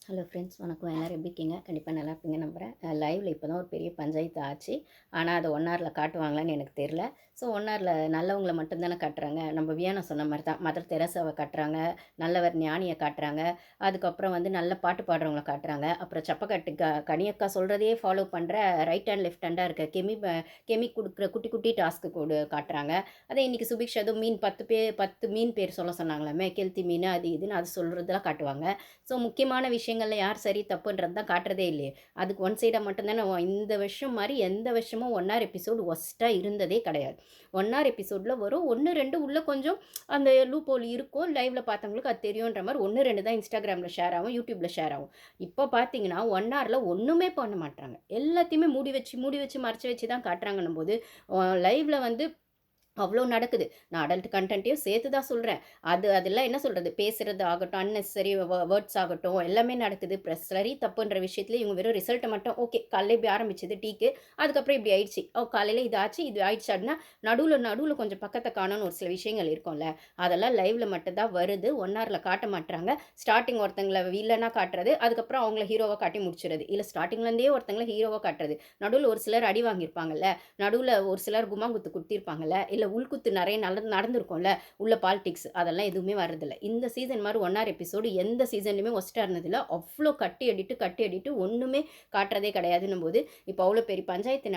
Hello friends, வணக்கம். எல்லோரும் எப்படி இருக்கீங்க? கண்டிப்பாக நல்லா இருப்பீங்க நம்புகிறேன். லைவில் இப்போ தான் ஒரு பெரிய பஞ்சாயத்து ஆச்சு. ஆனால் அதை ஒன்னாரில் காட்டுவாங்களான்னு எனக்கு தெரில. ஸோ ஒன்னாரில் நல்லவங்கள மட்டும்தானே காட்டுறாங்க. நம்ம வியானா சொன்ன மாதிரி தான் மதர் தெரசாவை காட்டுறாங்க, நல்லவர் ஞானியை காட்டுறாங்க, அதுக்கப்புறம் வந்து நல்ல பாட்டு பாடுறவங்கள காட்டுறாங்க, அப்புறம் சப்பக்கட்டு கனியக்கா சொல்கிறதையே ஃபாலோ பண்ணுற ரைட் ஹேண்ட் லெஃப்ட் ஹேண்டாக இருக்க கெமி கொடுக்குற குட்டி குட்டி டாஸ்க்கு காட்டுறாங்க. அதே இன்றைக்கி சுபிக்ஷா ஏதோ மீன் 10 மீன் பேர் சொல்ல சொன்னாங்களாமே, கெளுத்தி மீன் அது இதுன்னு அது சொல்கிறதெல்லாம் காட்டுவாங்க. ஸோ முக்கியமான விஷயங்கள்ல யார் சரி தப்புன்றது தான் காட்டுறதே இல்லையே. அதுக்கு ஒன் சைடாக மட்டும்தானே. இந்த வருஷம் மாதிரி எந்த வருஷமும் ஒன்னார் எபிசோடு ஒஸ்ட்டாக இருந்ததே கிடையாது. ஒன்னார் எபிசோடில் வரும் 1, 2 உள்ள கொஞ்சம் அந்த லூப் ஹோல் இருக்கும். லைவில் பார்த்தவங்களுக்கு அது தெரியுன்ற மாதிரி 1, 2 தான் இன்ஸ்டாகிராமில் ஷேர் ஆகும், யூடியூப்பில் ஷேர் ஆகும். இப்போ பார்த்தீங்கன்னா ஒன்னாரில் ஒன்றுமே பண்ண மாட்டாங்க. எல்லாத்தையுமே மூடி வச்சு மறைச்சி வச்சு தான் காட்டுறாங்கன்னும் போது லைவில் வந்து அவ்வளோ நடக்குது. நான் அடல்ட் கன்டென்ட்டையும் சேர்த்து தான் சொல்கிறேன். அதெல்லாம் என்ன சொல்கிறது, பேசுகிறது ஆகட்டும், அன்னெசரி வேர்ட்ஸ் ஆகட்டும், எல்லாமே நடக்குது. சரி தப்புன்ற விஷயத்துல இவங்க வெறும் ரிசல்ட்டை மட்டும் ஓகே காலையில் இப்படி ஆரம்பிச்சது டீக்கு, அதுக்கப்புறம் இப்படி ஆயிடுச்சு, காலையில் இது ஆச்சு இது ஆயிடுச்சு அப்படின்னா நடுவில் கொஞ்சம் பக்கத்தை காணணும்னு ஒரு சில விஷயங்கள் இருக்கும்ல, அதெல்லாம் லைவில் மட்டும்தான் வருது. ஒன்னாரில் காட்ட மாட்டுறாங்க. ஸ்டார்டிங் ஒருத்தங்களை வில்லனாக காட்டுறது, அதுக்கப்புறம் அவங்கள ஹீரோவாக காட்டி முடிச்சுறது, இல்லை ஸ்டார்டிங்லேருந்தே ஒருத்தங்களை ஹீரோவாக காட்டுறது, நடுவில் ஒரு சிலர் அடி வாங்கியிருப்பாங்கல்ல, நடுவில் ஒரு சிலர் குமாங்குத்து குத்திருப்பாங்கல்ல, இல்லை உள்குத்து நிறைய நடந்திருக்கும்ல, உள்ள பாலிடிக்ஸ் அதெல்லாம் எதுவுமே வர்றதில்ல. இந்த சீசன் மாதிரி ஒன்னார் எபிசோடு எந்த சீசன்லையுமே ஒஸ்ட்டாக இருந்ததில்ல. அவ்வளோ கட்டி அடிட்டு ஒன்றுமே காட்டுறதே கிடையாதுன்னும் போது இப்போ அவ்வளோ பெரிய பஞ்சாயத்து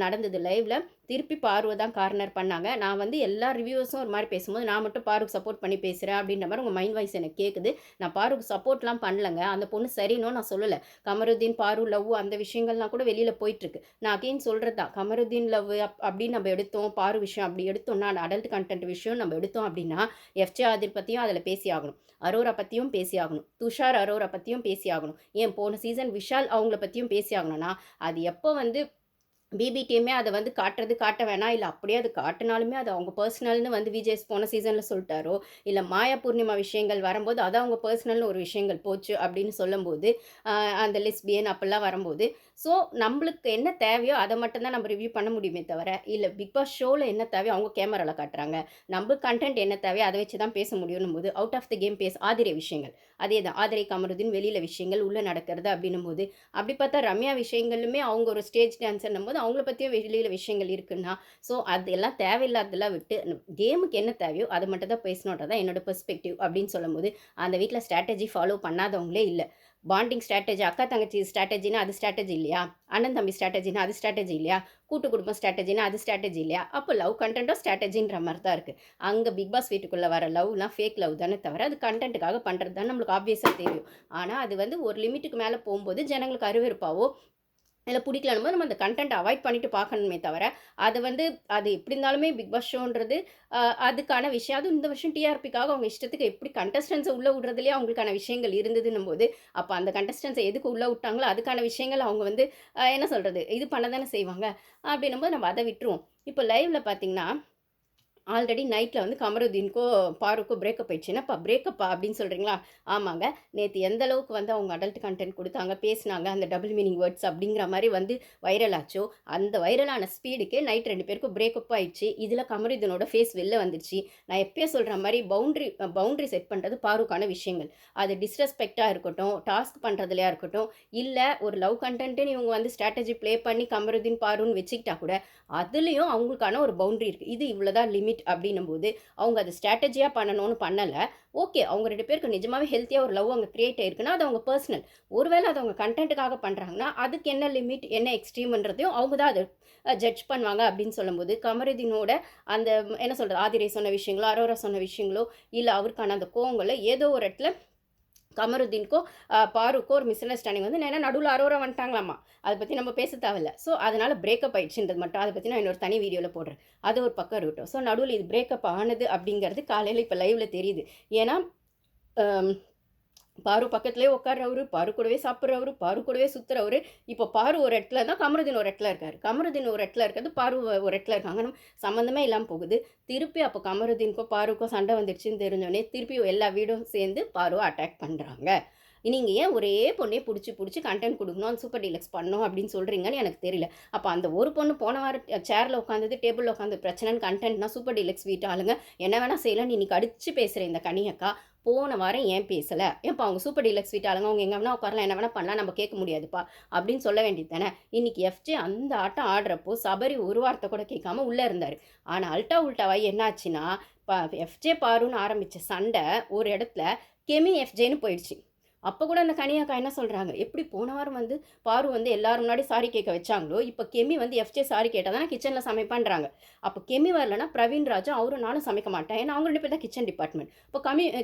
நடந்தது லைவில். திருப்பி பார்வை தான் கார்னர் பண்ணாங்க. நான் வந்து எல்லா ரிவ்யூவர்ஸும் ஒரு மாதிரி பேசும்போது நான் மட்டும் பாருக்கு சப்போர்ட் பண்ணி பேசுகிறேன் அப்படின்ற மாதிரி உங்கள் மைண்ட் வாய்ஸ் எனக்கு கேட்குது. நான் பாருக்கு சப்போர்ட்லாம் பண்ணலங்க. அந்த பொண்ணு சரின்னு நான் சொல்லலை. கமருதீன் பாரு லவ் அந்த விஷயங்கள்லாம் கூட வெளியில் போயிட்டுருக்கு. நான் அகெயின் சொல்கிறது தான், கமருதீன் லவ் அப்படின்னு நம்ம எடுத்தோம், பாரு விஷயம் அப்படி எடுத்தோம்னா, அடல்ட் கண்டென்ட் விஷயம் நம்ம எடுத்தோம் அப்படின்னா எஃப்ஜே ஆதிர் பற்றியும் அதில் பேசி ஆகணும், அரோரா பற்றியும் பேசி ஆகணும், துஷார் அரோரா பற்றியும் பேசி ஆகணும், ஏன் போன சீசன் விஷால் அவங்கள பற்றியும் பேசி ஆகணும்னா அது எப்போ வந்து பிபிடிஎம்மே அதை வந்து காட்ட வேணாம், இல்லை அப்படியே அது காட்டினாலுமே அது அவங்க பர்சனல்னு வந்து விஜேஸ் போன சீசனில் சொல்லிட்டாரோ, இல்லை மாயா பூர்ணிமா விஷயங்கள் வரும்போது அது அவங்க பர்சனல்னு ஒரு விஷயங்கள் போச்சு அப்படின்னு சொல்லும்போது அந்த லெஸ்பியன் அப்படிலாம் வரும்போது, ஸோ நம்மளுக்கு என்ன தேவையோ அதை மட்டும்தான் நம்ம ரிவ்யூ பண்ண முடியுமே தவிர, இல்லை பிக் பாஸ் ஷோவில் என்ன தேவையோ அவங்க கேமராவில் காட்டுறாங்க, நம்ம கண்டென்ட் என்ன தேவையோ அதை வச்சு தான் பேச முடியும் போது அவுட் ஆஃப் த கேம் ஆதிரை விஷயங்கள் அதே தான், ஆதிரை கமருதீன் வெளியில் விஷயங்கள் உள்ளே நடக்கிறது அப்படின்னும் போது, அப்படி பார்த்தா ரம்யா விஷயங்களுமே அவங்க ஒரு ஸ்டேஜ் டான்ஸர்னும் போது அவங்கள பற்றியும் வெளியில் விஷயங்கள் இருக்குன்னா, ஸோ அதெல்லாம் தேவையில்லாததெல்லாம் விட்டு கேமுக்கு என்ன தேவையோ அதை மட்டும் தான் பேசணுன்றதான் என்னோட பெர்ஸ்பெக்டிவ் அப்படின்னு சொல்லும்போது, அந்த வீட்டில் ஸ்ட்ராட்டஜி ஃபாலோ பண்ணாதவங்களே இல்லை. பாண்டிங் ஸ்ட்ராட்டஜி, அக்கா தங்கச்சி ஸ்ட்ராட்டஜினா அது ஸ்ட்ராட்டஜி இல்லையா, அண்ணன் தம்பி ஸ்ட்ராட்டஜினா அது ஸ்ட்ராட்டஜி இல்லையா, கூட்டு குடும்பம் ஸ்ட்ராட்டஜினா அது ஸ்ட்ராட்டஜி இல்லையா, அப்போ லவ் கண்டென்ட்டும் ஸ்ட்ராட்டஜின்ற மாதிரி தான் இருக்குது. அங்கே பிக் பாஸ் வீட்டுக்குள்ளே வர லவ்லாம் ஃபேக் லவ் தானே தவிர அது கண்டென்ட்டுக்காக பண்ணுறது தான் நம்மளுக்கு ஆப்வியஸாக தெரியும். ஆனால் அது வந்து ஒரு லிமிட்டுக்கு மேலே போகும்போது ஜனங்களுக்கு அருவருப்பாவோ இல்லை பிடிக்கலன்னு போது நம்ம அந்த கண்டென்ட் அவாய்ட் பண்ணிட்டு பார்க்கணுமே தவிர, அது வந்து அது எப்படி இருந்தாலுமே பிக் பாஸ் ஷோன்றது அதுக்கான விஷயம். அதுவும் இந்த வருஷம் டிஆர்பிக்காக அவங்க இஷ்டத்துக்கு எப்படி கண்டஸ்டன்ஸை உள்ளே விடுறதுலேயே அவங்களுக்கான விஷயங்கள் இருந்ததுன்னும் போது, அப்போ அந்த கண்டஸ்டன்ஸை எதுக்கு உள்ளே விட்டாங்களோ அதுக்கான விஷயங்கள் அவங்க வந்து என்ன சொல்கிறது, இது பண்ண தானே செய்வாங்க. அப்படின்னும் போது நம்ம அதை விட்டுருவோம். இப்போ லைவில் பார்த்தீங்கன்னா ஆல்ரெடி நைட்டில் வந்து கமருதீனுக்கோ பாருக்கோ பிரேக்கப் ஆயிடுச்சு. என்னப்பா பிரேக்கப்பா அப்படின்னு சொல்கிறீங்களா? ஆமாங்க. நேற்று எந்த அளவுக்கு வந்து அவங்க அடல்ட் கண்டென்ட் கொடுத்தாங்க, பேசினாங்க, அந்த டபுள் மீனிங் வேர்ட்ஸ் அப்படிங்கிற மாதிரி வந்து வைரல் ஆச்சோ, அந்த வைரலான ஸ்பீடுக்கே நைட் 2 பேருக்கும் பிரேக்கப் ஆயிடுச்சு. இதில் கமருதீனோட ஃபேஸ் வெளில வந்துடுச்சு. நான் எப்பயே சொல்கிற மாதிரி பவுண்ட்ரி செட் பண்ணுறது பாருக்கான விஷயங்கள். அது டிஸ்ரெஸ்பெக்டாக இருக்கட்டும், டாஸ்க் பண்ணுறதுலையா இருக்கட்டும், இல்லை ஒரு லவ் கண்டென்ட்டுன்னு இவங்க வந்து ஸ்ட்ராட்டஜி ப்ளே பண்ணி கமருதீன் பாருன்னு வச்சுக்கிட்டா கூட, அதுலேயும் அவங்களுக்கான ஒரு பவுண்ட்ரி இருக்குது. இது இவ்வளோதான் லிமிட் அப்படின்னும் போது அவங்க அது ஸ்ட்ராட்டஜியாக பண்ணணும்னு பண்ணலை. ஓகே, அவங்க 2 பேருக்கு நிஜமாவே ஹெல்த்தியாக ஒரு லவ் அங்கே கிரியேட் ஆயிருக்குன்னா அது அவங்க பர்சனல். ஒருவேளை அது அவங்க கண்டென்ட்டுக்காக பண்ணுறாங்கன்னா அதுக்கு என்ன லிமிட் என்ன எக்ஸ்ட்ரீம்ன்றதையும் அவங்க தான் அதை ஜட்ஜ் பண்ணுவாங்க அப்படின்னு சொல்லும்போது, கமருதீனோட அந்த என்ன சொல்கிறது, ஆதிரை சொன்ன விஷயங்களோ அரோரா சொன்ன விஷயங்களோ இல்லை அவருக்கான அந்த கோவங்களோ ஏதோ ஒரு இடத்துல கமருதீனுக்கோ பாருக்கோ ஒரு மிஸ் அண்டர்ஸ்டாண்டிங் வந்து ஏன்னா நடுவில் அரோரா வந்துட்டாங்களாமா, அதை பற்றி நம்ம பேச தேவையில்ல. ஸோ அதனால் பிரேக்கப் ஆயிடுச்சுன்றது மட்டும் அதை பற்றி நான் இன்னொரு தனி வீடியோவில் போடுறேன். அது ஒரு பக்கம் இருக்கட்டும். ஸோ நடுவில் இது பிரேக்கப் ஆனது அப்படிங்கிறது காலையில் இப்போ லைவில் தெரியுது. ஏன்னா பாரு பக்கத்துலேயே உட்கார்றவரு, பாரு கூடவே சாப்பிட்றவரு, பாரு கூடவே சுற்றுறவரு. இப்போ பாரு ஒரு இடத்துல இருந்தால் கமருதீன் ஒரு இடத்துல இருக்கார், கமருதீன் ஒரு இடத்துல இருக்கிறது பாரு ஒரு இடத்துல இருக்காங்க. நம்ம சம்மந்தமே இல்லாமல் போகுது. திருப்பி அப்போ கமருதீனுக்கோ பாருக்கோ சண்டை வந்துடுச்சுன்னு தெரிஞ்சோடனே திருப்பி எல்லா வீடும் சேர்ந்து பாருவை அட்டாக் பண்ணுறாங்க. நீங்கள் ஏன் ஒரே பொண்ணே பிடிச்சி கண்டென்ட் கொடுக்கணும், அந்த சூப்பர் டீலக்ஸ் பண்ணணும் அப்படின்னு சொல்கிறீங்கன்னு எனக்கு தெரியல. அப்போ அந்த ஒரு பொண்ணு போன வாரம் சேரில் உட்காந்தது, டேபிளில் உட்காந்து பிரச்சனைன்னு கண்டென்ட்னா சூப்பர் டீலக்ஸ் வீட்டு ஆளுங்க என்ன வேணால் செய்யலாம்னு இன்னைக்கு அடித்து பேசுகிறேன் இந்த கனியக்கா. போன வாரம் ஏன் பேசலை? ஏன்ப்பா அவங்க சூப்பர் டீலக்ஸ் வீட்டு ஆளுங்க அவங்க எங்கே வேணால் உட்காரலாம், என்ன வேணால் பண்ணலாம், நம்ம கேட்க முடியாதுப்பா அப்படின்னு சொல்ல வேண்டியது தானே. இன்றைக்கி எஃப்ஜே அந்த ஆட்டம் ஆடுறப்போ சபரி ஒரு வார்த்தை கூட கேட்காம உள்ளே இருந்தார். ஆனால் அல்ட்டா உல்ட்டாவாய் என்னாச்சுன்னா, எஃப்ஜே பாருன்னு ஆரம்பித்த சண்டை ஒரு இடத்துல கெமி எஃப்ஜேன்னு போயிடுச்சு. அப்போ கூட அந்த கனியாக்கா என்ன சொல்கிறாங்க, எப்படி போன வாரம் வந்து பாரு வந்து எல்லாரும் முன்னாடி சாரி கேட்க வச்சாங்களோ, இப்போ கெமி வந்து எஃப்ஜே சாரி கேட்டால் தானே கிச்சனில் சமைப்பான்றாங்க. அப்போ கெமி வரலன்னா பிரவீன் ராஜா அவரும் நானும் சமைக்க மாட்டேன், ஏன்னா அவங்க 2 பேர் தான் கிச்சன் டிபார்ட்மெண்ட். இப்போ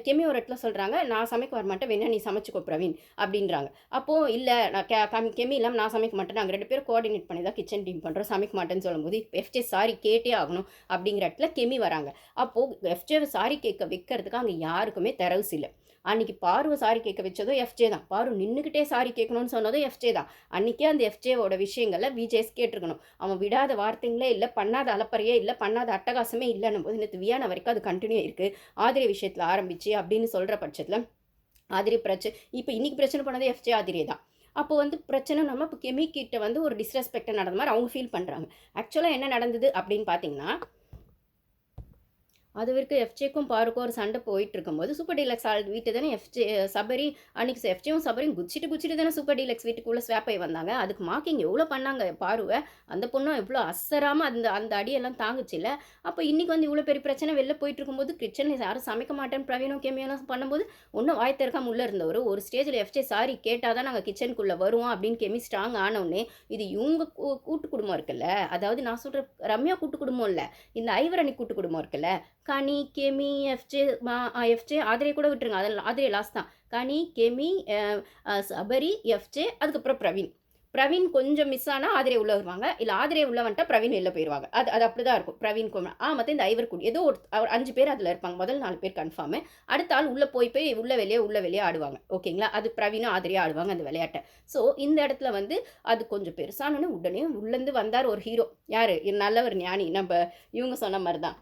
கெமி ஒரு இடத்துல சொல்கிறாங்க, நான் சமைக்க வர மாட்டேன், வேணா நீ சமைச்சிக்கோ பிரவீன் அப்படின்றாங்க. அப்போது இல்லை நான் கெமி இல்லாமல் நான் சமைக்க மாட்டேன், நாங்கள் 2 பேரும் கோஆர்டினேட் பண்ணி தான் கிச்சன் டீம் பண்ணுறோம், சமைக்க மாட்டேன்னு சொல்லும்போது எஃப்ஜே சாரி கேட்டே ஆகணும் அப்படிங்கிற இடத்துல கெமி வராங்க. அப்போது எஃப்ஜேவை சாரி கேட்க வைக்கிறதுக்கு அங்கே யாருக்குமே தரவுஸ் இல்லை. அன்றைக்கி பாருவை சாரி கேட்க வச்சதும் எஃப்ஜே தான். பாரு நின்றுக்கிட்டே சாரி கேட்கணும்னு சொன்னதும் எஃப்ஜே தான். அன்றைக்கே அந்த எஃப்ஜேவோட விஷயங்களை விஜேஸ் கேட்டிருக்கணும். அவன் விடாத வார்த்தைங்களே இல்லை, பண்ணாத அலப்பறையே இல்லை, பண்ணாத அட்டகாசமே இல்லைன்னும் போது நேற்று வியானா வரைக்கும் அது கண்டினியூ இருக்குது. ஆதிரை விஷயத்தில் ஆரம்பிச்சு அப்படின்னு சொல்கிற பட்சத்தில் ஆதிரை பிரச்சனை இப்போ இன்றைக்கி பிரச்சனை பண்ணது எஃப்ஜே ஆதிரே தான். அப்போ வந்து பிரச்சனை நம்ம இப்போ கெமி கிட்ட வந்து ஒரு டிஸ்ரெஸ்பெக்டாக நடந்த மாதிரி அவங்க ஃபீல் பண்ணுறாங்க. ஆக்சுவலாக என்ன நடந்தது அப்படின்னு பார்த்தீங்கன்னா, அது வரைக்கும் எஃப்ஜேக்கும் பாருக்கும் ஒரு சண்டை போயிட்டு இருக்கும்போது சூப்பர் டீலக்ஸ் ஆள் வீட்டு தானே சபரி அன்றைக்கி எஃப்ஜேவும் சபரியும் குச்சிட்டு தானே சூப்பர் டீலக்ஸ் வீட்டுக்குள்ளே ஸ்வாப் ஆகி வந்தாங்க. அதுக்கு மார்க்கிங் எவ்வளோ பண்ணாங்க பாருவை. அந்த பொண்ணும் எவ்வளோ அசராமல் அந்த அடியெல்லாம் தாங்குச்சில்ல. அப்போ இன்றைக்கி வந்து இவ்வளோ பெரிய பிரச்சனை வெளில போயிட்டு இருக்கும்போது கிச்சனில் யாரும் சமைக்க மாட்டேன்னு பிரவீனும் கெமியெல்லாம் பண்ணும்போது ஒன்றும் வாய் திறக்காம உள்ளே இருந்தவர் ஒரு ஸ்டேஜில் எஃப்ஜே சாரி கேட்டால் தான் நாங்கள் கிச்சனுக்குள்ளே வருவோம் அப்படின்னு கெமி ஸ்ட்ராங் ஆனவுடனே இது இவங்க கூட்டு குடும்பம் இருக்குல்ல, அதாவது நான் சொல்கிற ரம்யா கூட்டு குடும்பம் இல்லை, இந்த ஐவரணி கூட்டு குடும்பம் இருக்குல்ல, கனி கெமி எஃப்ஜே ஆதிரை கூட விட்டுருங்க, அதில் ஆதிரை லாஸ்ட் தான். கனி கெமி சபரி எஃப்ஜே அதுக்கப்புறம் பிரவீன் கொஞ்சம் மிஸ் ஆனால் ஆதிரை உள்ளே வருவாங்க, இல்லை ஆதிரை உள்ளே வந்துட்டால் பிரவீன் வெளில போயிடுவாங்க. அது அப்படி தான் இருக்கும். பிரவீன் மற்ற இந்த ஐவர் கூடி ஏதோ ஒரு 5 பேர் அதில் இருப்பாங்க. முதல் 4 பேர் கன்ஃபார்மு. அடுத்த ஆள் உள்ளே போய் உள்ள வெளியே ஆடுவாங்க. ஓகேங்களா? அது பிரவீனும் ஆதிரையும் ஆடுவாங்க அந்த விளையாட்டை. ஸோ இந்த இடத்துல வந்து அது கொஞ்சம் பெருசானோன்னு உடனே உள்ளேருந்து வந்தார் ஒரு ஹீரோ. யார்? நல்லவர் ஞானி. நம்ம இவங்க சொன்ன மாதிரி தான்,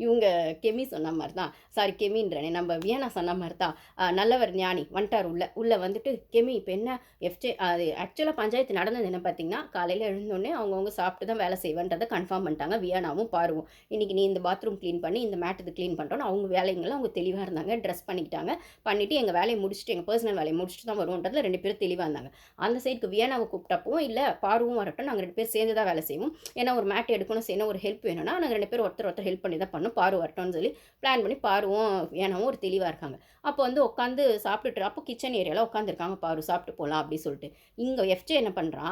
இவங்க கெமி சொன்ன மாதிரி தான், சாரி கெமின்றனே நம்ம வியானா சொன்ன மாதிரி தான், நல்லவர் ஞானி வந்துட்டார் உள்ளே வந்துட்டு கெமி இப்போ என்ன எஃப்ஜே அது ஆக்சுவலாக பஞ்சாயத்து நடந்தது என்ன பார்த்தீங்கன்னா, காலையில் எழுந்தோடனே அவங்கவுங்க சாப்பிட்டு தான் வேலை செய்வேன்றதை கன்ஃபார்ம் பண்ணிட்டாங்க வியானாவும் பாருவோம். இன்றைக்கி நீ இந்த பாத்ரூம் க்ளீன் பண்ணி இந்த மேட்டு க்ளீன் பண்ணுறோன்னு அவங்க வேலைங்களும் அவங்க தெளிவாக இருந்தாங்க. ட்ரெஸ் பண்ணிவிட்டு எங்கள் வேலையை முடிச்சுட்டு எங்கள் பர்சனல் வேலையை முடிச்சுட்டு தான் வருவோன்றதுல 2 பேரும் தெளிவாக இருந்தாங்க. அந்த சைடுக்கு வியானாவை கூப்பிட்டப்போ இல்லை பாருவும் வரட்டும், நாங்கள் 2 பேர் சேர்ந்து தான் வேலை செய்வோம், ஏன்னா ஒரு மேட் எடுக்கணும் செய்யணும், ஒரு ஹெல்ப் வேணும்னா நாங்கள் 2 பேர் ஒருத்தர் ஹெல்ப் பண்ணி தான் பண்ணோம், பாரு வரட்டும்னு சொல்லி பிளான் பண்ணி பாருவும் ஏனாவும் ஒரு தெளிவாக இருக்காங்க. அப்போ வந்து உட்காந்து சாப்பிட்டுட்டு அப்போ கிச்சன் ஏரியாவில் உட்காந்துருக்காங்க பாரு சாப்பிட்டு போகலாம் அப்படின்னு சொல்லிட்டு. இங்கே எஃப்ஜே என்ன பண்ணுறான்,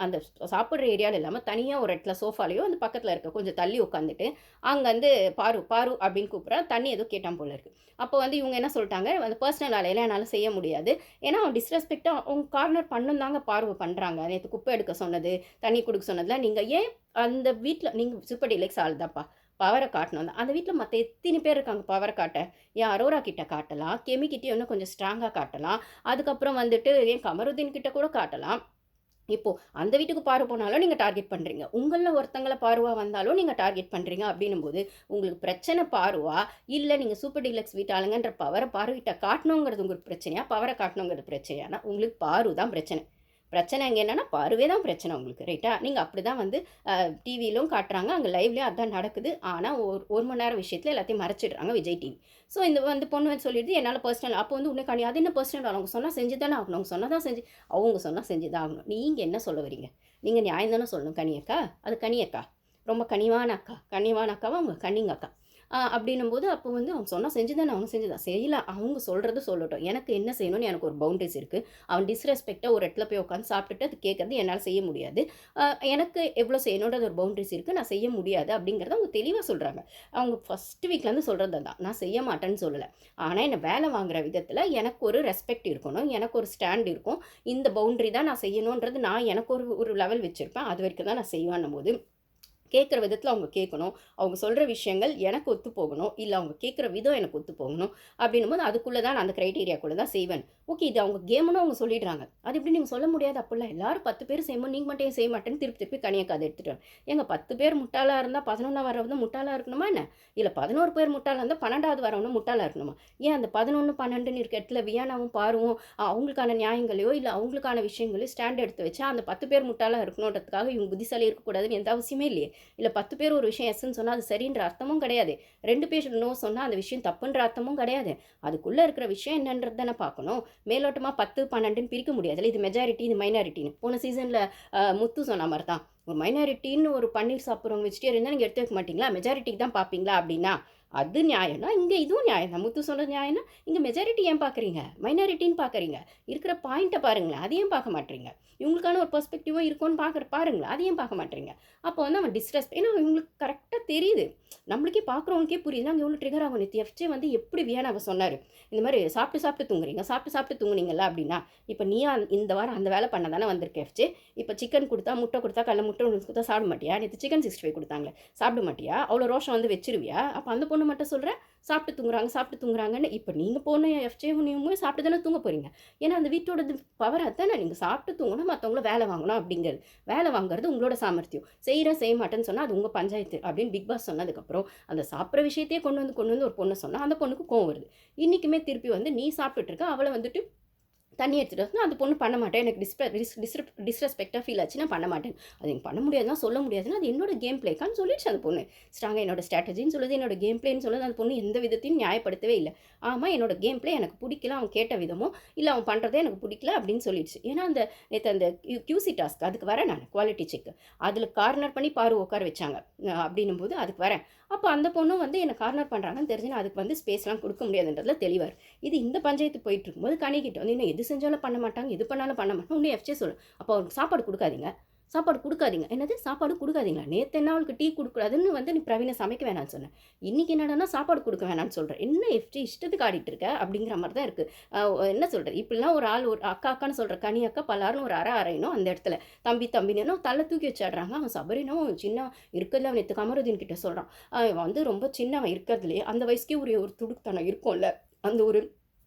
அந்த சாப்பிட்ற ஏரியாவில் இல்லாமல் தனியாக ஒரு இடத்துல சோஃபாலையோ அந்த பக்கத்தில் இருக்க கொஞ்சம் தள்ளி உட்காந்துட்டு அங்கே வந்து பாரு அப்படின்னு கூப்பிட்றான். தண்ணி ஏதோ கேட்டான் போல இருக்குது. அப்போ வந்து இவங்க என்ன சொல்லிட்டாங்க, அந்த பர்சனல் வேலையெல்லாம் என்னால் செய்ய முடியாது, ஏன்னா அவன் டிஸ்ரெஸ்பெக்டாக அவங்க கார்னர் பண்ணுந்தாங்க பார்வை பண்ணுறாங்க. நேற்று குப்பை எடுக்க சொன்னது, தண்ணி கொடுக்க சொன்னதில் நீங்கள் ஏன் அந்த வீட்டில் நீங்கள் சூப்பர் டீலக்ஸ் ஆள் தான்ப்பா பவரை காட்டணும் தான். அந்த வீட்டில் மற்ற எத்தனை பேர் இருக்காங்க பவரை காட்ட? ஏன் அரோரா கிட்ட காட்டலாம், கெமி கிட்டே இன்னும் கொஞ்சம் ஸ்ட்ராங்காக காட்டலாம், அதுக்கப்புறம் வந்துட்டு ஏன் கமருதீன் கிட்ட கூட காட்டலாம். இப்போது அந்த வீட்டுக்கு பாரு போனாலும் நீங்கள் டார்கெட் பண்ணுறீங்க, உங்களில் ஒருத்தங்களை பாருவா வந்தாலும் நீங்கள் டார்கெட் பண்ணுறீங்க. அப்படின்னும் போது உங்களுக்கு பிரச்சனை பாருவா இல்லை நீங்கள் சூப்பர் டீலக்ஸ் வீட்டாளுங்கன்ற பவரை பார்வையிட்ட காட்டணுங்கிறது உங்களுக்கு பிரச்சனையா, பவரை காட்டணுங்கிறது பிரச்சனையானா உங்களுக்கு பாரு தான் பிரச்சனை இங்கே என்னென்னா பாருவே தான் பிரச்சனை உங்களுக்கு. ரைட்டா? நீங்கள் அப்படி தான் வந்து டிவியிலும் காட்டுறாங்க, அங்கே லைவ்லேயும் அதுதான் நடக்குது. ஆனால் ஒரு மணி நேரம் விஷயத்தில் எல்லாத்தையும் மறைச்சிடுறாங்க விஜய் டிவி. ஸோ இந்த வந்து பொண்ணு வந்து சொல்லிடுது என்னால் பர்சனல். அப்போ வந்து உன்னை அது என்ன பர்சனல்? அவங்க சொன்னால் செஞ்சு தானே ஆகணும், அவங்க சொன்னால் தான் அவங்க சொன்னால் செஞ்சு தான் ஆகணும். நீங்கள் என்ன சொல்ல வரீங்க? நீங்கள் நியாயம் தானே சொல்லணும். கனியக்கா, அது கனியக்கா ரொம்ப கனிவான அக்காவா அவங்க கன்னிங்க அக்கா அப்படின்னும்போது அப்போ வந்து அவங்க சொன்னால் செஞ்சு தானே, அவங்க செஞ்சு தான் செய்யலை, அவங்க சொல்கிறது சொல்லட்டும். எனக்கு என்ன செய்யணும்னு எனக்கு ஒரு பவுண்டரிஸ் இருக்குது. அவன் டிஸ்ரெஸ்பெக்டாக ஒரு இடத்துல போய் உட்காந்து சாப்பிட்டுட்டு அது கேட்குறது என்னால் செய்ய முடியாது, எனக்கு எவ்வளோ செய்யணுன்றது ஒரு பவுண்டரிஸ் இருக்குது, நான் செய்ய முடியாது அப்படிங்கிறத அவங்க தெளிவாக சொல்கிறாங்க. அவங்க ஃபஸ்ட்டு வீக்லேருந்து சொல்கிறது தான், நான் செய்ய மாட்டேன்னு சொல்லலை. ஆனால் என்னை வேலை வாங்குகிற விதத்தில் எனக்கு ஒரு ரெஸ்பெக்ட் இருக்கணும், எனக்கு ஒரு ஸ்டாண்ட் இருக்கும், இந்த பவுண்டரி தான் நான் செய்யணுன்றது நான் எனக்கு ஒரு லெவல் வச்சுருப்பேன், அது வரைக்கும் தான் நான் செய்வேன்னும் போது கேட்குற விதத்தில் அவங்க கேட்கணும். அவங்க சொல்கிற விஷயங்கள் எனக்கு ஒத்து போகணும். இல்லை அவங்க கேட்குற விதம் எனக்கு ஒத்து போகணும். அப்படின்னும்போது அதுக்குள்ளே தான் நான் அந்த க்ரைட்டீரியாக்குள்ளே தான் செய்வேன். ஓகே இது அவங்க கேம்னு அவங்க சொல்லிடுறாங்க. அது எப்படி நீங்கள் சொல்ல முடியாது அப்படிலாம். எல்லாரும் 10 பேர் செய்யும்போது நீங்கள் மட்டும் ஏன் செய்ய மாட்டேன்னு திருப்பி திருப்பி கனியக்கா அதை எடுத்துட்டு வாங்க. ஏங்க 10 பேர் முட்டாளாக இருந்தால் 11 வரவங்க முட்டாளாக இருக்கணுமா என்ன? இல்லை 11 பேர் முட்டாளாக இருந்தால் 12வது வரவங்க முட்டாளாக இருக்கணுமா? ஏன் அந்த 11, 12ன்னு இருக்க இடத்துல வியானாவும் பாருவும் அவங்களுக்கான நியாயங்களையோ இல்லை அவங்களுக்கான விஷயங்களையோ ஸ்டாண்ட் எடுத்து வச்சா அந்த 10 பேர் முட்டாளாக இருக்கணுன்றதுக்காக இவங்க புத்திசாலி இருக்கக்கூடாதுன்னு எந்த அவசியமே இல்லையே. இல்லை 10 பேர் ஒரு விஷயம் எஸ்ன்னு சொன்னால் அது சரின்ற அர்த்தமும் கிடையாது. 2 பேர் நோ சொன்னால் அந்த விஷயம் தப்புன்ற அர்த்தமும் கிடையாது. அதுக்குள்ளே இருக்கிற விஷயம் என்னன்றது தானே பார்க்கணும். மேலோட்டமாக 10, 12ன்னு பிரிக்க முடியாது. இது மெஜாரிட்டி இது மைனாரிட்டின்னு போன சீசனில் முத்து சொன்ன மாதிரி தான். ஒரு மைனாரிட்டின்னு ஒரு பன்னீர் சாப்பிட்றவங்க வெஜிடேரியன் தான் நீங்கள் எடுத்து வைக்க மாட்டீங்களா? மெஜாரிட்டிக்கு தான் பார்ப்பீங்களா அப்படின்னா அது நியாயம்னா இங்கே இதுவும் நியாயம் தான். முத்து சொன்ன நியாயம்னா இங்கே மெஜாரிட்டி ஏன் பார்க்குறீங்க? மைனாரிட்டின்னு பார்க்குறீங்க. இருக்கிற பாயிண்ட்டை பாருங்களேன், அதையும் பார்க்க மாட்டீங்க. இவங்களுக்கான ஒரு பெர்ஸ்பெக்டிவும் இருக்கும்னு பாருங்களேன், அதையும் பார்க்க மாட்டீங்க. அப்போ வந்து அவன் டிஸ்ரெஸ்பெக்ட், ஏன்னா இவங்களுக்கு கரெக்டாக தெரியுது, நம்மளுக்கே பார்க்குறவங்களுக்கே புரியுது. நாங்கள் எவ்வளோ ட்ரிகர் ஆகும். நேற்று எஃப்ஜே வந்து எப்படி வியானாவை சொன்னார், இந்த மாதிரி சாப்பிட்டு சாப்பிட்டு தூங்குறீங்க, சாப்பிட்டு சாப்பிட்டு தூங்குனீங்களா அப்படின்னா, இப்போ நீ இந்த வாரம் அந்த வேலை பண்ண தானே வந்திருக்க எஃப்ஜே. இப்போ சிக்கன் கொடுத்தா முட்டை கொடுத்தா கடல முட்டை கொடுத்தா சாப்பிட மாட்டியா? நேற்று சிக்கன் 65 கொடுத்தாங்களே சாப்பிட மாட்டியா? அவ்வளோ ரோஷம் வந்து வச்சிருவியா? அப்போ அந்த பொண்ணு மட்டும் சொல்கிறேன் சாப்பிட்டு தூங்குறாங்கன்னு. இப்போ நீங்கள் போன எஃப்ஜேவும் நீங்களும் சாப்பிட்டு தானே தூங்க போகிறீங்க. ஏன்னா அந்த வீட்டோட பவர் அதானே, நீங்கள் சாப்பிட்டு தூங்கணும், மற்றவங்கள வேலை வாங்கணும் அப்படிங்கிறது. வேலை வாங்குறது உங்களோட சாமர்த்தியம். செய்ய மாட்டேன்னு சொன்னால் அது உங்கள் பஞ்சாயத்து அப்படின்னு பிக் பாஸ் சொன்னதுக்கப்புறம் அந்த சாப்பிட்ற விஷயத்தையே கொண்டு வந்து ஒரு பொண்ணை சொன்னால் அந்த பொண்ணுக்கு கோவம் வருது. இன்றைக்குமே திருப்பி வந்து நீ சாப்பிட்டுட்டு இருக்க, அவளை வந்துட்டு தண்ணி எடுத்துகிட்டு வந்து அந்த பொண்ணு பண்ண மாட்டேன், எனக்கு டிஸ்ரெஸ்பெக்டாக ஃபீல் ஆச்சு, நான் பண்ண மாட்டேன். அது எனக்கு பண்ண முடியாதுன்னா சொல்ல முடியாதுன்னா அது என்னோட கேம் பிளேக்கான்னு சொல்லிடுச்சு அந்த பொண்ணு. ஸ்ட்ராங்காக என்னோட ஸ்ட்ராட்டஜின்னு சொல்லுது, என்னோட கேம் பிளேன்னு சொல்லுது. அந்த பொண்ணு எந்த விதத்தையும் நியாயப்படுத்தவே இல்லை. ஆமாம் என்னோட கேம் பிளே எனக்கு பிடிக்கல, அவன் கேட்ட விதமோ இல்லை அவன் பண்ணுறதே எனக்கு பிடிக்கல அப்படின்னு சொல்லிடுச்சு. ஏன்னா அந்த நேற்று அந்த QC டாஸ்க் அதுக்கு வரேன் நான், குவாலிட்டி செக் அதில் கார்னர் பண்ணி பாரு உட்கார வச்சாங்க அப்படின்னும் போது அதுக்கு வரேன். அப்போ அந்த பொண்ணும் வந்து என்னை கார்னர் பண்ணுறாங்கன்னு தெரிஞ்சுன்னா அதுக்கு வந்து ஸ்பேஸ்லாம் கொடுக்க முடியாதுன்றதுல தெளிவார். இது இந்த பஞ்சாயத்து போயிட்டு இருக்கும்போது கனிக்கிட்ட வந்து இன்னும் எது செஞ்சாலும் பண்ண மாட்டாங்க, இது பண்ணாலும் பண்ண மாட்டாங்க. இன்னும் எஃப்ஜே சொல்லு, அப்போ அவருக்கு சாப்பாடு கொடுக்காதீங்க. என்னது சாப்பாடு கொடுக்காதீங்களா? நேற்று என்ன அவளுக்கு டீ கொடுக்கூடாதுன்னு வந்து நீ பிரவீனை சமைக்க வேணாம்னு சொன்னேன். இன்றைக்கி என்னடானா சாப்பாடு கொடுக்க வேணாம்னு சொல்கிறேன். என்ன எஃப்ஜே இஷ்டத்துக்கு ஆடிட்டு இருக்க அப்படிங்கிற மாதிரி தான் இருக்குது. என்ன சொல்கிறது, இப்படிலாம் ஒரு ஆள் ஒரு அக்கான்னு சொல்கிற கனி அக்கா பல்லாருன்னு ஒரு அரையணும் அந்த இடத்துல தம்பின்னு தலை தூக்கி வச்சிடுறாங்க. அவன் சபரினும் சின்ன இருக்கிறதுல அவன் நேற்று கமருதீன் கிட்ட சொல்கிறான், அவன் வந்து ரொம்ப சின்னவன் இருக்கிறதுலே அந்த வயசுக்கே ஒரு துடுக்குத்தனம் இருக்கும்ல, அந்த ஒரு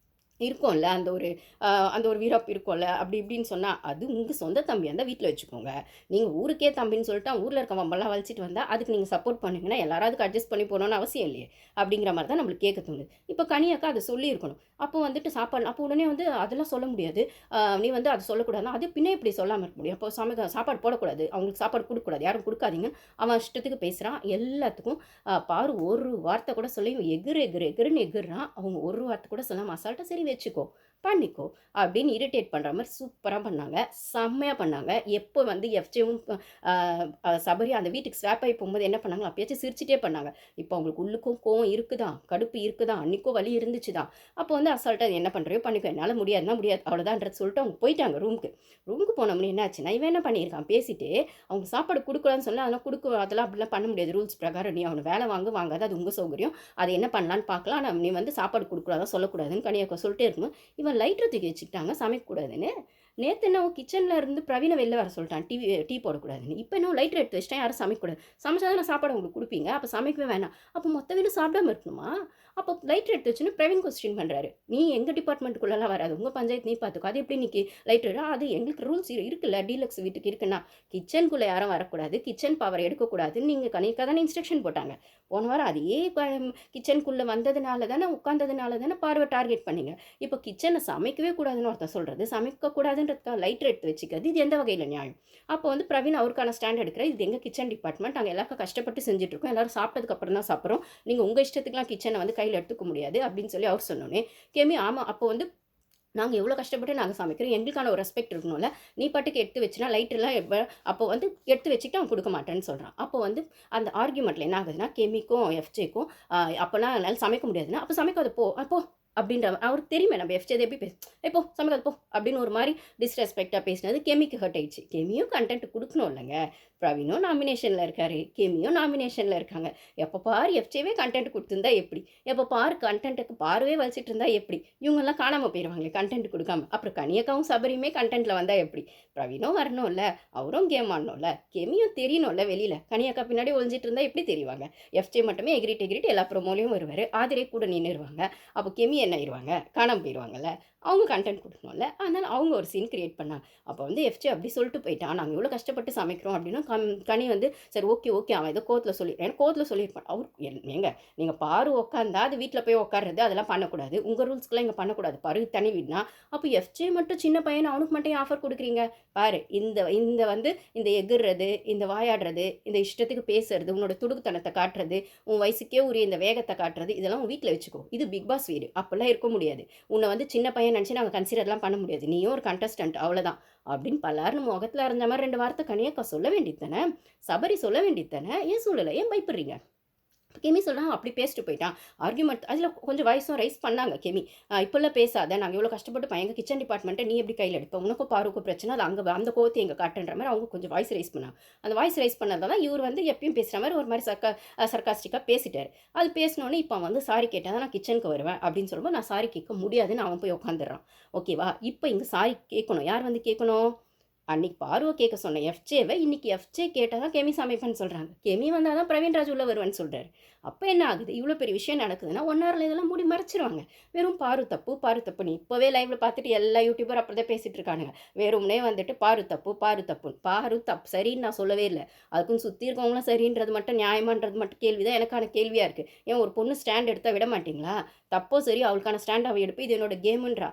இருக்கும்ல அந்த ஒரு வீரப்பு இருக்கும்ல அப்படி இப்படின்னு சொன்னால் அது உங்கள் சொந்த தம்பியாக இருந்தால் வீட்டில் வச்சுக்கோங்க. நீங்கள் ஊருக்கே தம்பின்னு சொல்லிட்டு ஊரில் இருக்க வம்பெல்லாம் வலிச்சிட்டு வந்தால் அதுக்கு நீங்கள் சப்போர்ட் பண்ணுவீங்கன்னா எல்லாரும் அதுக்கு அட்ஜஸ்ட் பண்ணி போகணுன்னு அவசியம் இல்லையே அப்படிங்கிற மாதிரி தான் நம்மளுக்கு கேட்க தோணுது. இப்போ கனியாக்கா அதை சொல்லியிருக்கணும். அப்போ வந்துட்டு சாப்பாடு அப்போ உடனே வந்து அதெல்லாம் சொல்ல முடியாது, நீ வந்து அதை சொல்லக்கூடாதுன்னா அது பின்னே இப்படி சொல்லாமல் இருக்க முடியும். அப்போ சாப்பாடு போடக்கூடாது, அவங்களுக்கு சாப்பாடு கொடுக்கக்கூடாது, யாரும் கொடுக்காதீங்க, அவன் இஷ்டத்துக்கு பேசுகிறான் எல்லாத்துக்கும். பாரு ஒரு வார்த்தை கூட சொல்லி எகுருன்னு எகுறான். அவங்க ஒரு வார்த்தை கூட சொல்லாமல் அசால்ட்டாக சரி வச்சுக்கோ பண்ணிக்கோ அப்படின்னு இரிட்டேட் பண்ணுற மாதிரி சூப்பராக பண்ணாங்க, செம்மையாக பண்ணாங்க. எப்போ வந்து எஃப்ஜேவும் சபரி அந்த வீட்டுக்கு ஸ்வாப் ஆகி போகும்போது என்ன பண்ணாங்க, அப்பயாச்சும் சிரிச்சிட்டே பண்ணாங்க. இப்போ அவங்களுக்கு உள்ளுக்கும் கோவம் இருக்குதான், கடுப்பு இருக்குதான், அன்றைக்கும் வலி இருந்துச்சு தான். அப்போ வந்து அசால்ட்டாக என்ன பண்ணுறியோ பண்ணிக்கோ, என்னால் முடியாது அவ்வளோதான்றது சொல்லிட்டு அவங்க போயிட்டாங்க ரூமுக்கு போனோம்னு என்ன ஆச்சுன்னா இவன் என்ன பண்ணியிருக்கான், பேசிட்டு அவங்க சாப்பாடு கொடுக்கலான்னு சொன்னால் அதெல்லாம் அப்படிலாம் பண்ண முடியாது ரூல்ஸ் பிரகாரம். நீ அவனை வேலை வாங்காது, அது உங்கள் சௌகரியம், அது என்ன பண்ணலான்னு பார்க்கலாம், ஆனால் நீ வந்து சாப்பாடு கொடுக்கூடாதான் சொல்லக்கூடாதுன்னு கனியாக்க சொல்லிட்டே இருக்கும். இவன் லைட்டரை தூக்கி வச்சுக்கிட்டாங்க சமைக்கக்கூடாதுன்னு. நேற்று என்ன கிச்சனில் இருந்து பிரவீனை வெளில வர சொல்லிட்டான் டீ போடக்கூடாதுன்னு. இப்போ என்ன லைட்டர் எடுத்து வச்சிட்டேன், யாரும் சமைக்கக்கூடாது. சமைச்சா தான் நான் சாப்பாடு உங்களுக்கு கொடுப்பீங்க, அப்போ சமைக்கவே வேணாம். அப்போ மொத்த வீடு சாப்பிடாம இருக்கணுமா? அப்போ லைட்டர் எடுத்து வச்சுன்னு பிரவீன் கொஸ்டின் பண்ணுறாரு. நீ எங்கள் டிபார்ட்மெண்ட்டுக்குள்ளெல்லாம் வராது, உங்கள் பஞ்சாயத்து நீ பார்த்துக்கோ, அது எப்படி நீ லைட்டர் அது எங்களுக்கு ரூல்ஸ் இருக்குல்ல, டீலக்ஸ் வீட்டுக்கு இருக்குன்னா கிச்சனுக்குள்ளே யாரும் வரக்கூடாது, கிச்சன் பவர் எடுக்கக்கூடாதுன்னு நீங்கள் கணிக்காக தானே இன்ஸ்ட்ரக்ஷன் போட்டாங்க. போன வாரம் அதே கிச்சனுக்குள்ளே வந்ததுனால தானே உட்காந்ததுனால தானே பார்வை டார்கெட் பண்ணிங்க. இப்போ கிச்சனை சமைக்கவே கூடாதுன்னு ஒருத்தர் சொல்கிறது, சமைக்கக்கூடாதுன்றதுக்காக லைட்டர் எடுத்து வச்சுக்கிறது, இது எந்த வகையில் நியாயம்? அப்போ வந்து பிரவீன் அவருக்கான ஸ்டாண்ட் எடுக்கிற, இது எங்கள் கிச்சன் டிபார்ட்மெண்ட், நாங்கள் எல்லாருக்கும் கஷ்டப்பட்டு செஞ்சுட்ருக்கோம், எல்லோரும் சாப்பிட்டதுக்கப்புறம் தான் சாப்பிட்றோம், நீங்கள் உங்கள் இஷ்டத்துக்குலாம் கிச்சனை வந்து கையில் எடுத்துக்க முடியாது அப்படின்னு சொல்லி அவர் சொன்னோன்னே கேமி ஆமாம், அப்போ வந்து நாங்கள் எவ்வளோ கஷ்டப்பட்டு நாங்கள் சமைக்கிறோம், எங்களுக்கான ஒரு ரெஸ்பெக்ட் இருக்கணும்ல, நீ பாட்டுக்கு எடுத்து வச்சுனா லைட்டெல்லாம் அப்போ வந்து எடுத்து வச்சுட்டு அவன் கொடுக்க மாட்டேன்னு சொல்கிறான். அப்போ வந்து அந்த ஆர்கியூமெண்ட்டில் என்ன ஆகுதுன்னா கெமிக்கும் எஃப்ஜேக்கும் அப்போனா என்னால் சமைக்க முடியாதுன்னா அப்போ சமைக்காத போ அப்படின்ற அவருக்கு தெரியுமே நம்ம எஃப்ஜே எப்படி இப்போ சமைக்காது போ அப்படின்னு ஒரு மாதிரி டிஸ்ரெஸ்பெக்டாக பேசினது கெமிக்கு ஹர்ட் ஆயிடுச்சு. கெமியும் கண்டென்ட் கொடுக்கணும் இல்லைங்க. பிரவீனும் நாமினேஷனில் இருக்காரு, கெமியும் நாமினேஷனில் இருக்காங்க. எப்போ பாரு எஃப்ஜேவே கண்டென்ட் கொடுத்துருந்தா எப்படி? எப்போ பாரு கண்டென்ட்டுக்கு பார்வே வச்சுட்டு இருந்தா எப்படி? இவங்கெல்லாம் காணாமல் போயிடுவாங்களே கண்டென்ட் கொடுக்காம. அப்புறம் கனியக்காவும் சபரியுமே கண்டென்ட்டில் வந்தால் எப்படி? பிரவீனும் வரணும்ல, அவரும் கேம் ஆடணும்ல, கெமியும் தெரியணும்ல வெளியில். கனியக்கா பின்னாடி ஒழிஞ்சிட்டு இருந்தால் எப்படி தெரியுவாங்க? எஃப்ஜே மட்டுமே எகிரிட்டு எல்லா ப்ரோமோலையும் வருவார். ஆதிரே கூட நின்றுருவாங்க. அப்போ கெமி என்ன ஆயிடுவாங்க? காணாமல் போயிடுவாங்கல்ல. அவங்க கண்டென்ட் கொடுக்கணும்ல. அதனால் அவங்க ஒரு சீன் கிரியேட் பண்ணாங்க. அப்போ வந்து எஃப்ஜே அப்படி சொல்லிட்டு போயிட்டான். நாங்கள் இவ்வளோ கஷ்டப்பட்டு சமைக்கிறோம் அப்படின்னா கனி வந்து சரி ஓகே அவன் ஏதோ கோவத்தில் சொல்லி ஏன்னா கோவத்தில் சொல்லியிருப்பான். ஏங்க நீங்கள் பாரு உட்காந்தா அது வீட்டில் போய் உட்காருறது அதெல்லாம் பண்ணக்கூடாது. உங்கள் ரூல்ஸ்க்கெலாம் இங்கே பண்ணக்கூடாது. பாரு தனி வீடுனா அப்போ எஃப்ஜே மட்டும் சின்ன பையன் அவனுக்கு மட்டும் ஆஃபர் கொடுக்குறீங்க பாரு. இந்த வந்து இந்த எகுறது, இந்த வாயாடுறது, இந்த இஷ்டத்துக்கு பேசுறது, உன்னோட துடுக்குத்தனத்தை காட்டுறது, உன் வயசுக்கே உரிய இந்த வேகத்தை காட்டுறது, இதெல்லாம் உன் வீட்டில் வச்சுக்கோ. இது பிக் பாஸ் வீடு. அப்போல்லாம் இருக்க முடியாது. உன்னை வந்து சின்ன பையன் நினச்சி நாங்கள் கன்சிடர்லாம் பண்ண முடியாது. நீயும் ஒரு கண்டஸ்டன்ட் அவ்வளோதான் அப்படின்னு பல்லாருன்னு முகத்தில் அறிஞ்ச மாதிரி 2 வார்த்தை கனியக்கா சொல்ல வேண்டியது தானே? சபரி சொல்ல வேண்டியது தானே? ஏன் சொல்லலை? ஏன் பயப்படுறீங்க? கெமி சொல்கிறான் அப்படி பேசிட்டு போயிட்டான். ஆர்கியூமெண்ட் அதில் கொஞ்சம் வாய்ஸும் ரைஸ் பண்ணாங்க கெமி. இப்போல்லாம் பேசாத, நாங்கள் இவ்வளோ கஷ்டப்பட்டு பையங்க கிச்சன் டிபார்ட்மெண்ட்டை நீ எப்படி கையில் எடுப்ப? உனக்கும் பாருக்கும் பிரச்சனை, அது அங்கே அந்த கோவத்தை எங்கள் காட்டுன்ற மாதிரி அவங்க கொஞ்சம் வாய்ஸ் ரைஸ் பண்ணாங்க. அந்த வாய்ஸ் ரைஸ் பண்ணதால் இவர் வந்து எப்பயும் பேசுகிற மாதிரி ஒரு மாதிரி சர்க்காஸ்டிக்காக பேசிட்டார். அது பேசினோன்னே இப்போ வந்து சாரி கேட்டால் தான் நான் கிச்சனுக்கு வருவேன் அப்படின்னு சொல்லும்போது நான் சாரி கேட்க முடியாதுன்னு அவன் போய் உட்காந்துடுறான். ஓகேவா? இப்போ இங்கே சாரி கேட்கணும். யார் வந்து கேட்கணும்? அன்னைக்கு பார்வை கேட்க சொன்னேன் எஃப்ஜேவை, இன்னைக்கு எஃப்ஜே கேட்டால் தான் கெமி சமைப்பேன்னு சொல்கிறாங்க. கெமி வந்தால் தான் பிரவீன்ராஜ் உள்ள வருவேன்னு சொல்கிறாரு. அப்போ என்ன ஆகுது? இவ்வளோ பெரிய விஷயம் நடக்குதுன்னா 1 ஹவரில் இதெல்லாம் மூடி மறைச்சிருவாங்க. வெறும் பாரு தப்புன்னு இப்போவே லைவில் பார்த்துட்டு எல்லா யூடியூபர் அப்படி தான் பேசிகிட்டு இருக்கானுங்க. வெறும்னே வந்துட்டு பாரு தப்பு சரின்னு நான் சொல்லவே இல்லை. அதுக்கும் சுற்றி இருக்கவங்களாம் சரின்றது மட்டும் நியாயமான்றது மட்டும் கேள்வி தான் எனக்கான கேள்வியாக இருக்குது. ஏன் ஒரு பொண்ணு ஸ்டாண்ட் எடுத்தால் விட மாட்டிங்களா? தப்போ சரி அவளுக்கான ஸ்டாண்ட் அவள் எடுப்பு, இது என்னோட கேமுன்றா.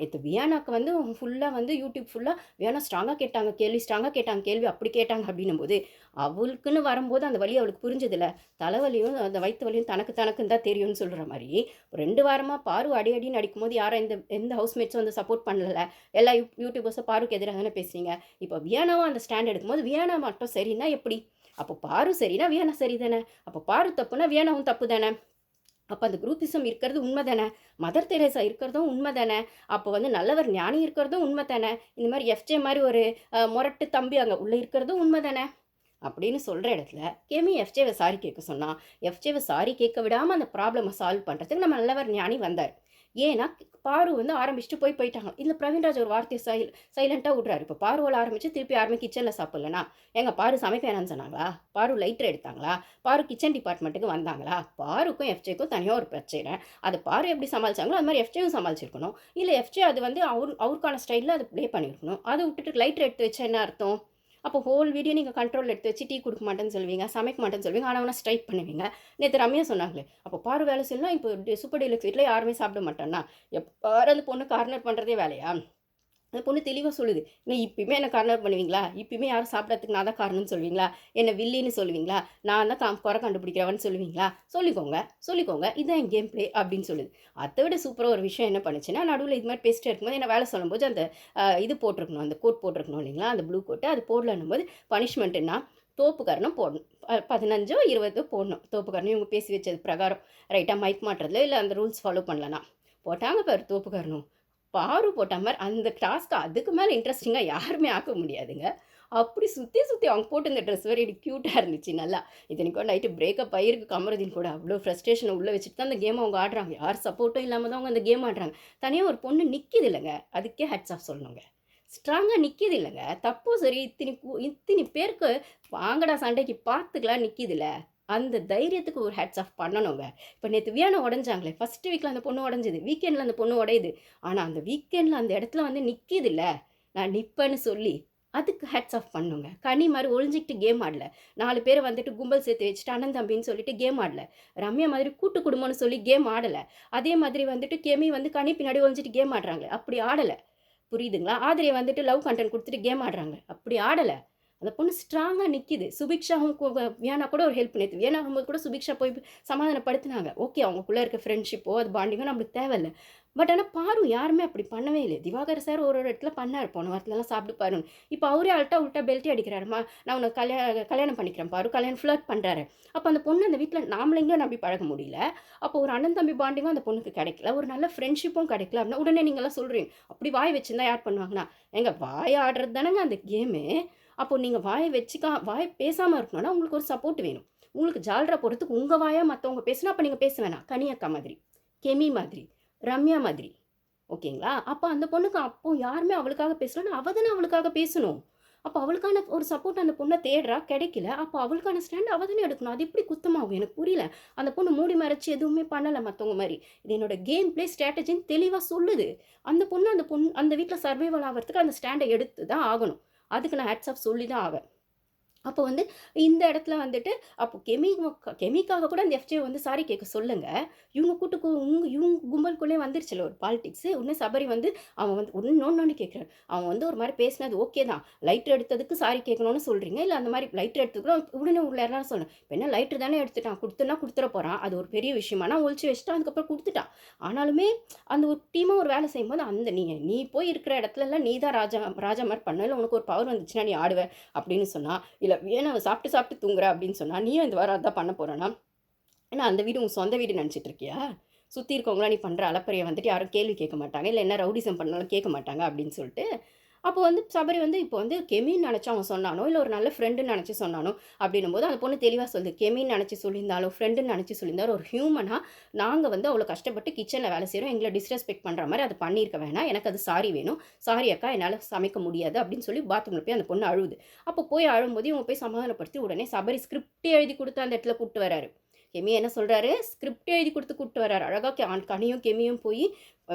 இது வியானாக்கு வந்து ஃபுல்லாக வந்து யூடியூப் ஃபுல்லாக வியானா ஸ்ட்ராங்காக கேட்டாங்க கேள்வி அப்படி கேட்டாங்க அப்படின்னும் போது அவளுக்குன்னு வரும்போது அந்த வலி அவளுக்கு புரிஞ்சதில்ல. தலைவலியும் அந்த வயிற்று வலியும் தனக்குன்னு தான் தெரியும்னு சொல்கிற மாதிரி 2 வாரமாக பாரு அடின்னு அடிக்கும்போது யாரும் எந்த ஹவுஸ்மேட்ஸும் வந்து சப்போர்ட் பண்ணலை. எல்லா யூடியூபர்ஸும் பாருக்கு எதிராக தானே பேசுறீங்க. இப்போ வியானாவும் அந்த ஸ்டாண்ட் எடுக்கும்போது வியானா மட்டும் சரின்னா எப்படி? அப்போ பாரு சரினா வியானா சரி தானே? அப்போ பாரு தப்புனா வியானாவும் தப்பு தானே? அப்போ அந்த குரூப்பிசம் இருக்கிறது உண்மை தானே? மதர் தெரேசா இருக்கிறதும் உண்மை தானே? அப்போ வந்து நல்லவர் ஞானி இருக்கிறதும் உண்மை தானே? இந்த மாதிரி எஃப்ஜே மாதிரி ஒரு முரட்டு தம்பி அங்கே உள்ளே இருக்கிறதும் உண்மை தானே அப்படின்னு சொல்கிற இடத்துல கெமி எஃப்ஜேவை சாரி கேட்க சொன்னால் எஃப்ஜேவை சாரி கேட்க விடாமல் அந்த ப்ராப்ளமை சால்வ் பண்ணுறதுக்கு நம்ம நல்லவர் ஞானி வந்தார். ஏன்னா பாரு வந்து ஆரம்பிச்சுட்டு போயிட்டாங்க. இதில் பிரவீன்ராஜ் ஒரு வார்த்தையை சைலண்ட்டாக விட்றாரு. இப்போ பாருவில் ஆரம்பித்து திருப்பி யாருமே கிச்சனில் சாப்பிட்லனா பாரு சமைக்க வேணான்னு சொன்னாங்களா? பாரு லைட்டர் எடுத்தாங்களா? பாரு கிச்சன் டிபார்ட்மெண்ட்டுக்கு வந்தாங்களா? பாருக்கும் எஃப்ஜேக்கும் தனியாக ஒரு பிரச்சனை. அதை பாரு எப்படி சமாளிச்சாங்களோ அது மாதிரி எஃப்ஜேவும் சமாளிச்சிருக்கணும். இல்லை எஃப்ஜே அது வந்து அவருக்கான ஸ்டைலில் அதை ப்ளே பண்ணியிருக்கணும். அதை விட்டுட்டு லைட்டர் எடுத்து வச்சா என்ன அர்த்தம்? அப்போ ஹோல் வீடியோ நீங்கள் கண்ட்ரோல் எடுத்து வச்சு டீ கொடுக்க மாட்டேன்னு சொல்லுவீங்க, சமைக்க மாட்டேன்னு சொல்லுவீங்க, ஆனால் அவனை ஸ்ட்ரைக் பண்ணுவீங்க. நேற்று ரம்யா சொன்னாங்களே, அப்போ பாரு வேலை செய்யலாம். இப்போ சூப்பர் டீலக்ஸ் வீட்டில் யாருமே சாப்பிட மாட்டேன்னா எப்போ அந்த பொண்ணு கார்னர் பண்ணுறதே வேலையா? அந்த பொண்ணு தெளிவாக சொல்லுது. இன்னும் இப்பயுமே என்ன கார்னர் பண்ணுவீங்களா? இப்பயுமே யாரும் சாப்பிட்றதுக்கு நான் தான் காரணம்னு சொல்லுவீங்களா? என்ன வில்லின்னு சொல்லுவீங்களா? நான் தான் குறை கண்டுபிடிக்கிறவன்னு சொல்லுவீங்களா? சொல்லிக்கோங்க இதுதான் என் கேம் ப்ளே அப்படின்னு சொல்லுது. அதை விட சூப்பராக ஒரு விஷயம் என்ன பண்ணுச்சுன்னா, நடுவில் இது மாதிரி பேசிட்டே இருக்கும்போது என்ன வேலை சொல்லும்போது அந்த இது போட்டிருக்கணும், அந்த கோட் போட்டிருக்கணும் இல்லைங்களா? அந்த ப்ளூ கோட்டு அது போடலன்னும் போது பனிஷ்மெண்ட்டுன்னா தோப்புக்கரணம் போடணும். 15 20 போடணும். தோப்புக்கரணம் இவங்க பேசி வச்சது பிரகாரம் ரைட்டாக மைக் மாட்டுறதுல இல்லை அந்த ரூல்ஸ் ஃபாலோ பண்ணலன்னா போட்டாங்க பாரு தோப்புக்கரணம். பாரு போட்ட மாதிரி அந்த டாஸ்க்கை அதுக்கு மேலே இன்ட்ரெஸ்டிங்காக யாருமே ஆக்க முடியாதுங்க. அப்படி சுற்றி அவங்க போட்டு இந்த ட்ரெஸ் வெரி க்யூட்டாக இருந்துச்சு நல்லா. இத்தனைக்கும் நைட்டு பிரேக்கப் ஆகிருக்கு கமருதீன் கூட. அவ்வளோ ஃப்ரஸ்ட்ரேஷனை உள்ளே வச்சுட்டு தான் அந்த கேமை அவங்க ஆடுறாங்க. யார் சப்போர்ட்டும் இல்லாமல் தான் அவங்க அந்த கேம் ஆடுறாங்க. தனியாக ஒரு பொண்ணு நிற்கிது இல்லைங்க, அதுக்கே ஹேட்ஸ் ஆஃப் சொல்லணுங்க. ஸ்ட்ராங்காக நிற்கிது இல்லைங்க. தப்பும் சரி இத்தனை பேருக்கு வாங்கடா சண்டைக்கு பார்த்துக்கலாம் நிற்கிதுல்ல. அந்த தைரியத்துக்கு ஒரு ஹேட்ஸ் ஆஃப் பண்ணணுங்க. இப்போ நேற்று வியானா உடஞ்சாங்களே, ஃபஸ்ட்டு வீக்கில் அந்த பொண்ணு உடஞ்சிது, வீக்கெண்டில் அந்த பொண்ணு உடையுது. ஆனால் அந்த வீக்கெண்டில் அந்த இடத்துல வந்து நிற்கிது இல்லை, நான் நிற்பேன்னு சொல்லி அதுக்கு ஹேட்ஸ் ஆஃப் பண்ணுங்க. கனி மாதிரி ஒழிஞ்சிக்கிட்டு கேம் ஆடல. 4 பேரை வந்துட்டு கும்பல் சேர்த்து வச்சுட்டு அண்ணன் தம்பின்னு சொல்லிட்டு கேம் ஆடல. ரம்யா மாதிரி கூட்டு குடும்பம்னு சொல்லி கேம் ஆடலை. அதே மாதிரி வந்துட்டு கெமி வந்து கனி பின்னாடி ஒழிஞ்சிட்டு கேம் ஆடுறாங்க, அப்படி ஆடலை. புரியுதுங்களா? ஆதிரியை வந்துட்டு லவ் கண்டென்ட் கொடுத்துட்டு கேம் ஆடுறாங்க, அப்படி ஆடலை. அந்த பொண்ணு ஸ்ட்ராங்காக நிற்கிது. சுபிக்ஷாவும் வியானா கூட ஒரு ஹெல்ப் பண்ணிது. வியானா ஆகும்போது கூட சுபிக்ஷா போய் சமாதானப்படுத்தினாங்க. ஓகே அவங்களுக்குள்ளே இருக்க ஃப்ரெண்ட்ஷிப்போ அது பாண்டிங்கோ நம்மளுக்கு தேவையில்லை. பட் ஆனால் பாரு யாருமே அப்படி பண்ணவே இல்லை. திவாகர் சார் ஒரு ஒரு இடத்துல பண்ணார், போன வாரத்துலலாம் சாப்பிட்டு பாருன்னு. இப்போ அவரே அல்ட்டா உல்ட்டா பெல்ட்டி அடிக்கிறாருமா, நான் உன்னை கல்யாணம் பண்ணிக்கிறேன் பாரு, கல்யாணம் ஃப்ளர்ட் பண்ணுறாரு. அப்போ அந்த பொண்ணு அந்த வீட்டில் நாமளைங்களும் நம்பி பழக முடியல. அப்போ ஒரு அண்ணன் தம்பி பாண்டிங்கும் அந்த பொண்ணுக்கு கிடைக்கல, ஒரு நல்ல ஃப்ரெண்ட்ஷிப்பும் கிடைக்கல அப்படின்னா உடனே நீங்கள்லாம் சொல்கிறீங்க, அப்படி வாய் வச்சுருந்தா யார் பண்ணுவாங்கன்னா, ஏங்க வாய் ஆடுறது தானேங்க அந்த கேமு. அப்போ நீங்கள் வாயை வாய் பேசாமல் இருக்கணும்னா உங்களுக்கு ஒரு சப்போர்ட் வேணும். உங்களுக்கு ஜால்ரா போடுறதுக்கு உங்கள் வாயா மற்றவங்க பேசினா அப்போ நீங்கள் பேச வேணாம். கனியக்கா மாதிரி, கெமி மாதிரி, ரம்யா மாதிரி, ஓகேங்களா? அப்போ அந்த பொண்ணுக்கு அப்போ யாருமே அவளுக்காக பேசலன்னா அவ தானே அவளுக்காக பேசணும். அப்போ அவளுக்கான ஒரு சப்போர்ட் அந்த பொண்ணை தேடுறா, கிடைக்கல. அப்போ அவளுக்கான ஸ்டாண்ட் அவ தானே எடுக்கணும். அது எப்படி குத்தமாகும் எனக்கு புரியல. அந்த பொண்ணு மூடி மறைச்சு எதுவுமே பண்ணலை மற்றவங்க மாதிரி. இது என்னோட கேம் பிளே ஸ்ட்ராட்டஜின்னு தெளிவாக சொல்லுது. அந்த பொண்ணு அந்த வீட்டில் சர்வைவல் ஆகிறதுக்கு அந்த ஸ்டாண்டை எடுத்து தான் ஆகணும். அதுக்கு நான் ஹேட்ஸ் ஆஃப் சொல்லி தான் ஆவேன். அப்போ வந்து இந்த இடத்துல வந்துட்டு அப்போ கெமிக்காக கூட அந்த எஃப்ஜே வந்து சாரி கேட்க சொல்லுங்க. இவங்க இவங்க கும்பலுக்குள்ளே வந்துருச்சுல ஒரு பாலிடிக்ஸு. உடனே சபரி வந்து அவன் வந்து இன்னொன்னு கேட்குறாரு. அவன் வந்து ஒரு மாதிரி பேசினது ஓகே தான். லைட்டர் எடுத்ததுக்கு சாரி கேட்கணும்னு சொல்கிறீங்க, இல்லை அந்த மாதிரி லைட்டர் எடுத்துக்கிறோம் உடனே உள்ள எல்லாரும் சொல்லணும். இப்போ என்ன லைட்டர் தானே எடுத்துட்டான், கொடுத்துட போகிறான், அது ஒரு பெரிய விஷயமானா ஒழிச்சு வச்சுட்டான், அதுக்கப்புறம் கொடுத்துட்டான். ஆனாலுமே அந்த ஒரு டீமாக ஒரு வேலை செய்யும்போது அந்த நீ போய் இருக்கிற இடத்துலலாம் நீ தான் ராஜா மாதிரி பண்ண, இல்லை உனக்கு ஒரு பவர் வந்துச்சுன்னா நீ ஆடுவ அப்படின்னு சொன்னால், இல்லை ஏன்னா சாப்பிட்டு தூங்குற அப்படின்னு சொன்னால் நீயும் இந்த வாரம் அதான் பண்ண போகிறேன்னா, ஏன்னா அந்த வீடு உன் சொந்த வீடு நினச்சிட்டு இருக்கியா? சுற்றி இருக்கவங்களாம் நீ பண்ணுற அலப்பறையை வந்துட்டு யாரும் கேள்வி கேட்க மாட்டாங்க, இல்லை என்ன ரவுடிசம் பண்ணாலும் கேட்க மாட்டாங்க அப்படின்னு சொல்லிட்டு அப்போ வந்து சபரி வந்து இப்போ வந்து கெமின்னு நினச்சி அவன் சொன்னானோ, இல்லை ஒரு நல்ல ஃப்ரெண்டுன்னு நினச்சி சொன்னானோ அப்படின்னும் போது அந்த பொண்ணு தெளிவாக சொல்லுது. கெமின்னு நினச்சி சொல்லியிருந்தாலும் ஃப்ரெண்டுன்னு நினச்சி சொல்லியிருந்தாலும் ஒரு ஹியூமனாக நாங்கள் வந்து அவ்வளோ கஷ்டப்பட்டு கிச்சனில் வேலை செய்கிறோம், எங்களை டிஸ்ரெஸ்பெக்ட் பண்ணுற மாதிரி அது பண்ணியிருக்க வேணாம், எனக்கு அது சாரி வேணும், சாரி அக்கா என்னால் சமைக்க முடியாது அப்படின்னு சொல்லி பாத்ரூமில் போய் அந்த பொண்ணு அழுவுது. அப்போ போய் அழும்போது இவங்க போய் சமாதானப்படுத்தி உடனே சபரி ஸ்கிரிப்ட் எழுதி கொடுத்து அந்த இடத்துல கூப்பிட்டு வராரு. கெமி என்ன சொல்கிறாரு, ஸ்கிரிப்ட் எழுதி கொடுத்து கூப்பிட்டு வர்றாரு. அழகாக கனியும் கெமியும் போய்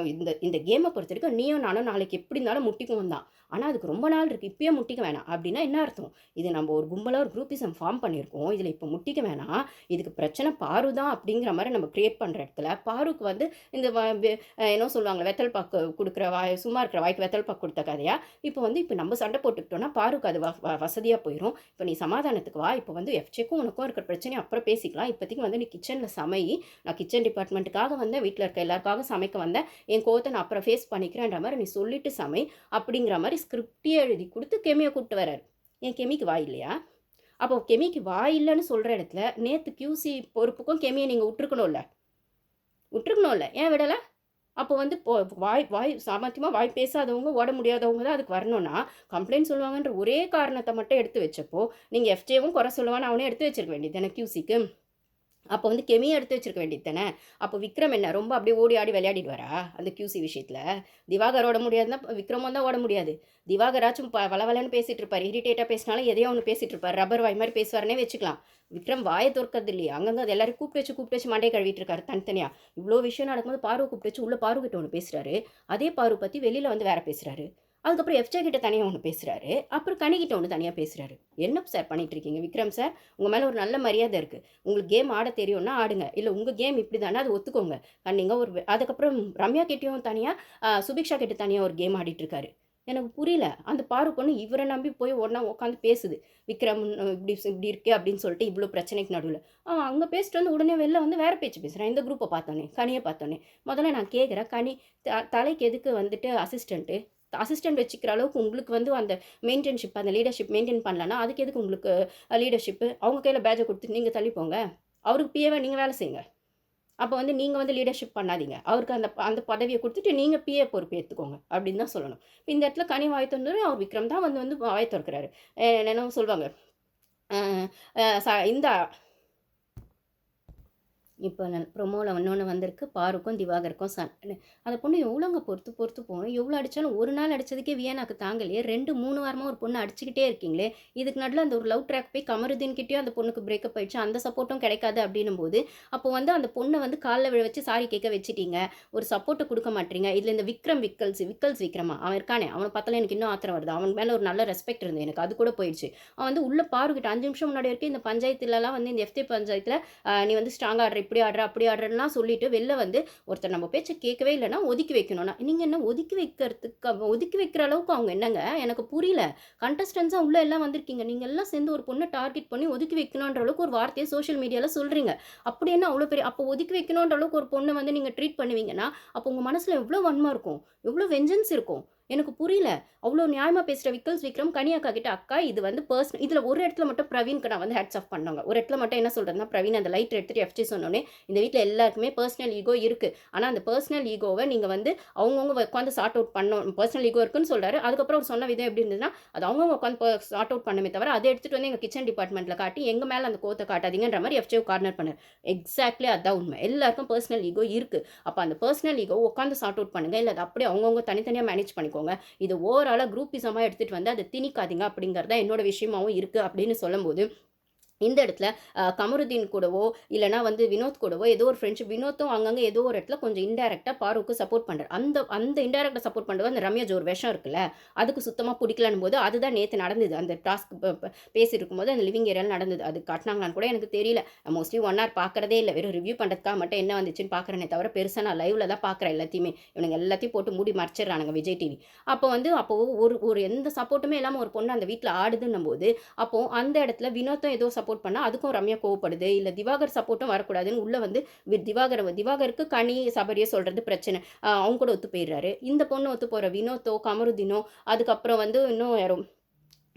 இந்த கேமை பொறுத்த வரைக்கும் நீயும் நானும் நாளைக்கு எப்படி இருந்தாலும் முட்டிக்குவோம் தான், ஆனால் அதுக்கு ரொம்ப நாள் இருக்குது, இப்பயே முட்டிக்க வேணாம் அப்படின்னா என்ன அர்த்தம்? இது நம்ம ஒரு கும்பலாக ஒரு குரூப்பிசம் ஃபார்ம் பண்ணியிருக்கோம், இதில் இப்போ முட்டிக்க வேணாம், இதுக்கு பிரச்சனை பாரு தான் அப்படிங்கிற மாதிரி நம்ம க்ரியேட் பண்ணுற இடத்துல பாருக்கு வந்து இந்த என்ன சொல்லுவாங்க, வெத்தல் பாக்கு கொடுக்குற சும்மா இருக்கிற வாய்க்கு வெத்தல் பாக்கு கொடுத்த கதையா இப்போ நம்ம சண்டை போட்டுக்கிட்டோன்னா பாருக்கு அது வசதியாக போயிடும். இப்போ நீ சமாதானத்துக்கு வா, இப்போ வந்து எஃப்ஜேக்கும் உனக்கும் இருக்கிற பிரச்சனையை அப்புறம் பேசிக்கலாம், இப்போதைக்கு வந்து நீ கிச்சனில் சமையி, நான் கிச்சன் டிபார்ட்மெண்ட்டுக்காக வந்தேன், வீட்டில் இருக்க எல்லாருக்காக சமைக்க வந்தேன், என் கோவத்தை நான் அப்புறம் ஃபேஸ் பண்ணிக்கிறேன்ற மாதிரி நீ சொல்லிட்டு சமை அப்படிங்கிற மாதிரி ஸ்கிரிப்டே எழுதி கொடுத்து கெமியை கூப்பிட்டு வர்றாரு. என் கெமிக்கு வாய் இல்லையா? அப்போ கெமிக்கு வாய் இல்லைன்னு சொல்கிற இடத்துல நேற்று கியூசி பொறுப்புக்கும் கெமியை நீங்கள் விட்டுருக்கணும்ல, ஏன் விடலை? அப்போ வந்து வாய் சாமர்த்தியமாக வாய் பேசாதவங்க, ஓட முடியாதவங்க தான் அதுக்கு வரணும்னா கம்ப்ளைண்ட் சொல்லுவாங்கன்ற ஒரே காரணத்தை மட்டும் எடுத்து வச்சப்போ நீங்கள் எஃப்ஜேவும் குறை சொல்லுவான்னு அவனே எடுத்து வச்சிருக்க வேண்டியது தானே கியூசிக்கு. அப்போ வந்து கெமியை எடுத்து வச்சிருக்க வேண்டியது தானே. அப்போ விக்ரம் என்ன ரொம்ப அப்படியே ஓடி ஆடி விளையாடிட்டு வரா அந்த கியூசி விஷயத்தில்? திவாகர் ஓட முடியாதுன்னா விக்ரமும் தான் ஓட முடியாது. திவாகராச்சும் வளவலன்னு பேசிகிட்டு இருப்பார், இரிட்டேட்டாக பேசினாலும் எதையோ ஒன்று பேசிகிட்டு இருப்பார், ரப்பர் வாய் மாதிரி பேசுவார்னே வச்சுக்கலாம். விக்ரம் வாயை தோற்கிறது இல்லையா? அங்கங்கே அது எல்லாரும் கூப்பிட்டு வச்சு மண்டையை கழுவிட்டு இருக்காரு தனித்தனியாக. இவ்வளோ விஷயம் நடக்கும்போது பாரு கூப்பிட்டு வச்சு உள்ள பாரு கிட்ட ஒன்று பேசுகிறாரு, அதே பாரு பற்றி வெளியில் வந்து வேறு பேசுகிறாரு. அதுக்கப்புறம் எஃப்ஜே கிட்ட தனியாக ஒன்று பேசுகிறாரு, அப்புறம் கனிக்கிட்ட ஒன்று தனியாக பேசுகிறாரு. என்ன சார் பண்ணிகிட்டு இருக்கீங்க விக்ரம் சார்? உங்கள் மேலே ஒரு நல்ல மரியாதை இருக்குது, உங்களுக்கு கேம் ஆட தெரியும்னா ஆடுங்க, இல்லை உங்கள் கேம் இப்படி தானே அது ஒத்துக்கோங்க நீங்கள் அதுக்கப்புறம் ரம்யா கிட்டேயும் தனியாக சுபிக்ஷா கிட்ட தனியாக ஒரு கேம் ஆடிட்டுருக்காரு. எனக்கு புரியல. அந்த பாரு பொண்ணு இவரை நம்பி போய் ஒன்றா உட்காந்து பேசுது, விக்ரம் இப்படி இருக்கே அப்படின்னு சொல்லிட்டு இவ்வளோ பிரச்சனைக்கு நடுவில் அங்கே பேசிட்டு வந்து உடனே வெளில வந்து வேறு பேச்சு பேசுகிறேன். இந்த குரூப்பை பார்த்தோன்னே, கனியை பார்த்தோன்னே முதல்ல நான் கேட்குறேன், கனி தலைக்கு எதுக்கு வந்துட்டு அசிஸ்டண்ட் வச்சுக்கிற அளவுக்கு உங்களுக்கு வந்து அந்த மெயின்டென்ஷிப் அந்த லீடர்ஷிப் மெயின்டைன் பண்ணலன்னா அதுக்கு எதுக்கு உங்களுக்கு லீடர்ஷிப்பு? அவங்க கையில் பேஜை கொடுத்துட்டு நீங்கள் தள்ளி போங்க, அவருக்கு பிஏவை நீங்கள் வேலை செய்யுங்க. அப்போ வந்து நீங்கள் வந்து லீடர்ஷிப் பண்ணாதீங்க, அவருக்கு அந்த பதவியை கொடுத்துட்டு நீங்கள் பிஏ பொறுப்பு ஏற்றுக்கோங்க அப்படின்னு தான் சொல்லணும். இப்போ இந்த இடத்துல கனி வாய் திறந்து அவர் விக்ரம் தான் வந்து வாய் திறக்கிறாரு. என்ன சொல்லுவாங்க, இந்த இப்போ ப்ரொமோவில் இன்னொன்று வந்திருக்கு, பாருக்கும் திவாகருக்கும் சண்டை. அந்த பொண்ணு எவ்வளோங்க பொறுத்து போகணும், எவ்வளோ அடித்தாலும் ஒரு நாள் அடித்ததுக்கே வியனாக்கு தாங்கலையே, 2-3 வாரமாக ஒரு பொண்ணு அடிச்சுக்கிட்டே இருக்கீங்களே. இதுக்கு நடுவில் அந்த ஒரு லவ் ட்ராக் போய் கமருதீன்கிட்டயும் அந்த பொண்ணுக்கு பிரேக்கப் ஆயிடுச்சு, அந்த சப்போர்ட்டும் கிடைக்காது அப்படின்னும் போது அப்போ வந்து அந்த பொண்ணை வந்து காலில் விழ வச்சு சாரி கேட்க வச்சுட்டீங்க, ஒரு சப்போர்ட்டை கொடுக்க மாட்டீங்க. இதில் இந்த விக்கல்ஸ் விக்ரமா அவன் இருக்கானே, அவனை பார்த்தாலே எனக்கு இன்னும் ஆத்திரம் வருது. அவன் மேலே ஒரு நல்ல ரெஸ்பெக்ட் இருந்தது எனக்கு, அது கூட போயிடுச்சு. அவன் வந்து உள்ள பாருக்கிட்ட 5 நிமிஷம் முன்னாடி வரைக்கும் இந்த பஞ்சாயத்துலலாம் வந்து இந்த எஃப்டி பஞ்சாயத்தில் நீ வந்து ஸ்ட்ராங்காக ஆடுற, இப்படி ஆடுற அப்படி ஆடுறேன்லாம் சொல்லிட்டு வெளில வந்து ஒருத்தர் நம்ம பேச்சை கேட்கவே இல்லைன்னா ஒதுக்கி வைக்கணும்னா நீங்கள் என்ன ஒதுக்கி வைக்கிற அளவுக்கு அவங்க என்னங்க எனக்கு புரியல. கண்டஸ்டன்ஸாக உள்ள எல்லாம் வந்திருக்கீங்க, நீங்கள் எல்லாம் சேர்ந்து ஒரு பொண்ணை டார்கெட் பண்ணி ஒதுக்கி வைக்கணுன்ற அளவுக்கு ஒரு வார்த்தையை சோஷியல் மீடியாவில் சொல்கிறீங்க. அப்படி என்ன அவ்வளோ பெரிய அப்போ ஒதுக்கி வைக்கணுன்ற அளவுக்கு ஒரு பொண்ணை வந்து நீங்கள் ட்ரீட் பண்ணுவீங்கன்னா அப்போ உங்கள் மனசில் எவ்வளோ வன்மம் இருக்கும், எவ்வளோ வெஞ்சன்ஸ் இருக்கும் எனக்கு புரியல. அவ்வளோ நியாயமா பேசுற விக்கல்ஸ் விக்ரம் கனி அக்கா கிட்ட, அக்கா இது வந்து பர்சனல். இதில் ஒரு இடத்துல மட்டும் பிரவீனுக்கு நான் வந்து ஹேட்ஸ் ஆஃப் பண்ணாங்க. ஒரு இடத்துல மட்டும் என்ன சொல்கிறேன்னா, பிரவீன் அந்த லைட் எடுத்துட்டு எஃப்ஜி சொன்னோன்னே, இந்த வீட்டில் எல்லாருக்குமே பர்சனல் ஈகோ இருக்குது. ஆனால் அந்த பர்சனல் ஈகோவை நீங்கள் வந்து அவங்கவுங்க உட்காந்து சார்ட் அவுட் பண்ணணும். பர்சனல் ஈகோ இருக்குன்னு சொல்கிறாரு. அதுக்கப்புறம் அவர் சொன்ன விதம் எப்படி இருந்ததுன்னா, அது அவங்கவுங்க உட்காந்து சார்ட் அவுட் பண்ணமே தவிர அதை எடுத்துகிட்டு வந்து எங்கள் கிச்சன் டிபார்ட்மெண்ட்டில் காட்டி எங்கள் மேலே அந்த கோத்தை காட்டாதீங்கன்ற மாதிரி எஃப்ஜியை கார்னர் பண்ணார். எக்ஸாக்ட்லி அதான் உண்மை. எல்லாருக்கும் பர்சனல் ஈகோ இருக்குது. அப்போ அந்த பர்சனல் ஈகோ உட்காந்து சார்ட் அவுட் பண்ணுங்கள், இல்லை அது அப்படியே அவங்கவுங்க தனித்தனியாக மேனேஜ் பண்ணிக்கோங்க. இது ஓவராலாக குரூப்பிசமாக எடுத்துகிட்டு வந்து அதை திணிக்காதீங்க அப்படிங்கிறத என்னோட விஷயமாவும் இருக்குது அப்படின்னு சொல்லும்போது, இந்த இடத்துல கமருதீன் கூடவோ இல்லைனா வந்து வினோத் கூடவோ ஏதோ ஒரு ஃப்ரெண்ட்ஷிப், வினோத்தும் அங்கங்கே ஏதோ ஒரு இடத்துல கொஞ்சம் இன்டெரக்டாக பாருக்கு சப்போர்ட் பண்ணுறாரு. அந்த அந்த இன்டெரக்டாக சப்போர்ட் பண்ணுறது அந்த ரம்யா ஜோர் விஷம் இருக்குல்ல, அதுக்கு சுத்தமாக பிடிக்கலன்னு போது அதுதான் நேற்று நடந்தது. அந்த டாஸ்க் பேசியிருக்கும் போது அந்த லிவிங் ஏரியாவில் நடந்தது. அது காட்டினாங்களான்னு கூட எனக்கு தெரியல. மோஸ்ட்லி 1 hour பார்க்குறதே இல்லை, வெறும் ரிவ்யூ பண்ணுறதுக்காக மட்டும் என்ன வந்துச்சுன்னு பார்க்குறேனே தவிர பெருசாக நான் லைவில் தான் பார்க்குறேன் எல்லாத்தையுமே. இவனுங்க எல்லாத்தையும் போட்டு மூடி மறைச்சிடறானுங்க விஜய் டிவி. அப்போ ஒரு எந்த சப்போர்ட்டுமே இல்லாமல் ஒரு பொண்ணு அந்த வீட்டில் ஆடுதுன்னும் போது, அப்போது அந்த இடத்துல வினோத்தும் ஏதோ சப்போர்ட் பண்ணால் அதுக்கும் ரம்யா கோவப்படுது, இல்லை திவாகர் சப்போர்ட்டும் வரக்கூடாதுன்னு உள்ளே வந்து திவாகருக்கு கனி சபரியை சொல்கிறது பிரச்சனை. அவங்க கூட ஒத்து போயிடுறாரு. இந்த பொண்ணு ஒத்து போகிற வினோத்தோ கமருதீனோ அதுக்கப்புறம் வந்து இன்னும் யாரோ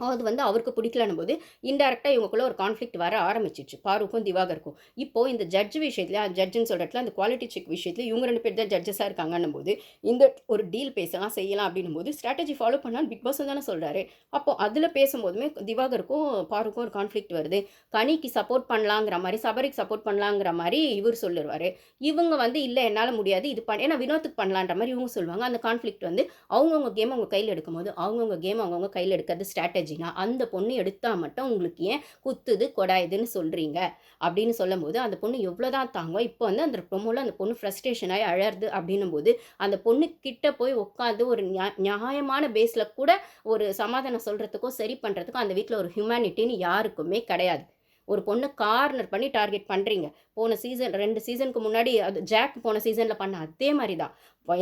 அது வந்து அவருக்கு பிடிக்கலன்னும் போது இன்டெரக்டாக இவங்களுக்குள்ள ஒரு கான்ஃப்ளிக்ட் வர ஆரம்பிச்சிச்சு இப்போது இப்போது இந்த ஜட்ஜ் விஷயத்தில் ஜட்ஜுன்னு சொல்கிறதுல அந்த குவாலிட்டி செக் விஷயத்தில் இவங்க 2 பேர் தான் ஜட்ஜஸாக இருக்காங்கன்னும் போது இந்த ஒரு டீல் பேசலாம் செய்யலாம் அப்படின்னும் போது ஸ்ட்ராட்டஜி ஃபாலோ பண்ணால் பிக் பாஸ் தானே சொல்கிறாரு. அப்போது அதில் பேசும்போதுமே திவாகருக்கும் பாருக்கும் ஒரு கான்ஃப்ளிக்ட் வருது. கனிக்கு சப்போர்ட் பண்ணலாங்கிற மாதிரி, சபரிக்கு சப்போர்ட் பண்ணலாங்கிற மாதிரி இவர் சொல்லிடுவார். இவங்க வந்து இல்லை என்னால் முடியாது இது ஏன்னா வினோத்துக்கு பண்ணலான்ற மாதிரி இவங்க சொல்லுவாங்க. அந்த கான்ஃப்ளிக்ட் வந்து அவங்கவுங்க கேம் அவங்க கையில் எடுக்கும்போது அவங்கவுங்க கேம் அவங்கவுங்க கையில் எடுக்கிறது ஸ்ட்ராட்டஜி. அந்த பொண்ணு எடுத்தா மட்டும் உங்களுக்கு ஏன் குத்துது கொடாயுதுன்னு சொல்றீங்க அப்படின்னு சொல்லும்போது அந்த பொண்ணு எவ்வளோதான் தாங்கும். இப்போ வந்து அந்த ப்ரொமோல அந்த பொண்ணு ஃப்ரஸ்ட்ரேஷன் ஆகி அழறது அப்படின்னும் போது அந்த பொண்ணு கிட்ட போய் உட்காந்து ஒரு நியாயமான பேஸில் கூட ஒரு சமாதானம் சொல்கிறதுக்கோ சரி பண்ணுறதுக்கோ அந்த வீட்டில் ஒரு ஹியூமனிட்டின்னு யாருக்குமே கிடையாது. ஒரு பொண்ணு கார்னர் பண்ணி டார்கெட் பண்ணுறீங்க. போன சீசன் 2 சீசனுக்கு முன்னாடி அது ஜாக் போன சீசனில் பண்ண அதே மாதிரி தான்.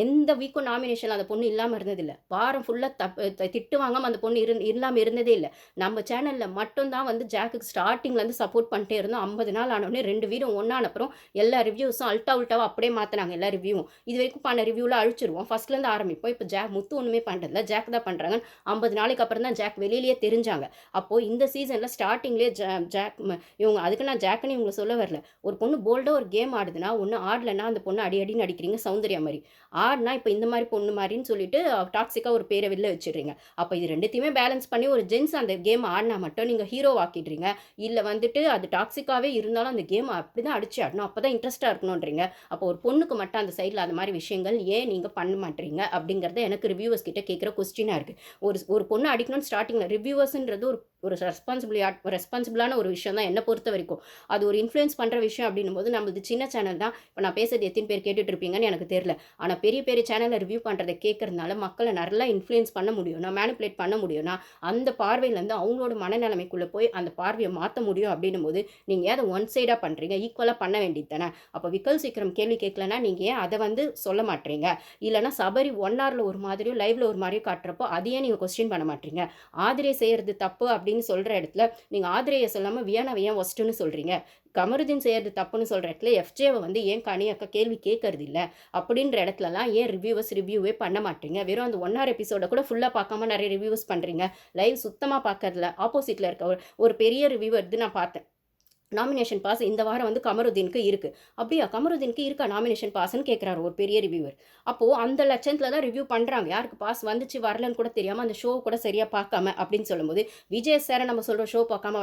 எந்த வீக்கும் நாமினேஷன் அந்த பொண்ணு இல்லாமல் இருந்ததில்லை. வாரம் ஃபுல்லாக திட்டு வாங்காமல் அந்த பொண்ணு இல்லாமல் இருந்ததே இல்லை. நம்ம சேனலில் மட்டும்தான் வந்து ஜாக்குக்கு ஸ்டார்டிங்லேருந்து சப்போர்ட் பண்ணிட்டே இருந்தோம். 50 நாள் ஆனோடனே 2 வீடும் ஒன்றான அப்புறம் எல்லா ரிவ்யூஸும் உல்ட்டாவாக அப்படியே மாற்றினாங்க. எல்லா ரிவ்யூவும் இது வரைக்கும் பண்ண ரிவ்யூவில் அழிச்சிருவோம், ஃபஸ்ட்லேருந்து ஆரம்பிப்போம். இப்போ முத்து ஒன்றுமே பண்ணுறதில்ல, ஜாக் தான் பண்ணுறாங்க. 50 நாளைக்கு அப்புறம் தான் ஜாக் வெளியிலேயே தெரிஞ்சாங்க. அப்போது இந்த சீசனில் ஸ்டார்டிங்லேயே ஜாக் இவங்க அதுக்கு நான் ஜாக்குன்னு இவங்க சொல்ல வரல. ஒரு பொண்ணு போல்டாக ஒரு கேம் ஆடுதுன்னா ஒன்று ஆடலைன்னா அந்த பொண்ணு அடின்னு அடிக்கிறீங்க சௌந்தர்யா மாதிரி. ஆடுனா இப்போ இந்த மாதிரி பொண்ணு மாதிரின்னு சொல்லிட்டு டாக்ஸிக்காக ஒரு பேரை வெளில வச்சிடுறீங்க. அப்போ இது ரெண்டுத்தையுமே பேலன்ஸ் பண்ணி ஒரு ஜென்ஸ் அந்த கேம் ஆடினா மட்டும் நீங்கள் ஹீரோ ஆக்கிடுறீங்க. இல்லை வந்துட்டு அது டாக்ஸிக்காகவே இருந்தாலும் அந்த கேம் அப்படி தான் அடிச்சு ஆடணும், அப்போ தான் இன்ட்ரெஸ்ட்டாக இருக்கணுன்றீங்க. அப்போ ஒரு பொண்ணுக்கு மட்டும் அந்த சைடில் அந்த மாதிரி விஷயங்கள் ஏன் நீங்கள் பண்ண மாட்டீங்க அப்படிங்கிறத எனக்கு ரிவ்யூவர்ஸ் கிட்ட கேட்குற கொஸ்டினாக இருக்குது. ஒரு பொண்ணு அடிக்கணும்னு ஸ்டார்டிங்கில் ரிவ்யூவர்ஸ்ன்றது ஒரு ரெஸ்பான்சிபிளான ஒரு விஷயம் தான் என்னை பொறுத்த வரைக்கும். அது ஒரு இன்ஃப்ளூயன்ஸ் பண்ணுற விஷயம் அப்படின்னும் போது நம்மளது சின்ன சேனல் தான். இப்போ நான் பேசுறது எத்தனை பேர் கேட்டுட்டு இருப்பீங்கன்னு எனக்கு தெரியல. ஆனால் பெரிய பெரிய சேனலில் ரிவ்யூ பண்ணுறதை கேட்கறதுனால மக்களை நல்லா இன்ஃப்ளூயன்ஸ் பண்ண முடியும்னா, மேனிப்புலேட் பண்ண முடியும்னா, அந்த பார்வையிலேருந்து அவங்களோட மனநிலைமைக்குள்ளே போய் அந்த பார்வையை மாற்ற முடியும் அப்படின்னும் போது நீங்கள் ஏன் அதை ஒன் சைடாக பண்ணுறீங்க? ஈக்குவலாக பண்ண வேண்டியது தானே. அப்போ விக்கல் சீக்கிரம் கேள்வி கேட்கலன்னா நீங்கள் ஏன் அதை வந்து சொல்ல மாட்டீங்க? இல்லைனா சபரி 1 hourல ஒரு மாதிரியும் லைவ்ல ஒரு மாதிரியும் காட்டுறப்போ அதையே நீங்கள் கொஸ்டின் பண்ண மாட்டீங்க? ஆதிரை செய்கிறது தப்பு அப்படின்னு சொல்கிற இடத்துல நீங்கள் ஆதிரையை சொல்லாமல் வியானாவை ஏன் ஒஸ்ட்டுன்னு சொல்கிறீங்க? கமருதீன் செய்கிறது தப்புன்னு சொல்கிற இடத்துல எஃப்ஜேவை வந்து ஏன் கனி அக்கா கேள்வி கேட்கறது இல்லை அப்படின்ற இடத்துலலாம் ஏன் ரிவ்யூவே பண்ண மாட்டீங்க? வெறும் அந்த 1 hour எபிசோட கூட ஃபுல்லாக பார்க்காம நிறைய ரிவ்யூஸ் பண்ணுறீங்க. லைவ் சுத்தமாக பார்க்கறதில்ல. ஆப்போசிட்டில் இருக்க ஒரு பெரிய ரிவ்யூவர் இது நான் பார்த்தேன். நாமினேஷன் பாஸ் இந்த வாரம் வந்து கமருதீனுக்கு இருக்குது. அப்படியா கமருதீனுக்கு இருக்கா நாமினேஷன் பாஸ்ன்னு கேட்குறாரு ஒரு பெரிய ரிவ்யூவர். அப்போது அந்த லட்சத்தில் தான் ரிவ்யூ பண்ணுறாங்க. யாருக்கு பாஸ் வந்துச்சு வரலன்னு கூட தெரியாமல் அந்த ஷோ கூட சரியாக பார்க்காம அப்படின்னு சொல்லும்போது விஜய் சாரை நம்ம சொல்கிறோம் ஷோ பார்க்காம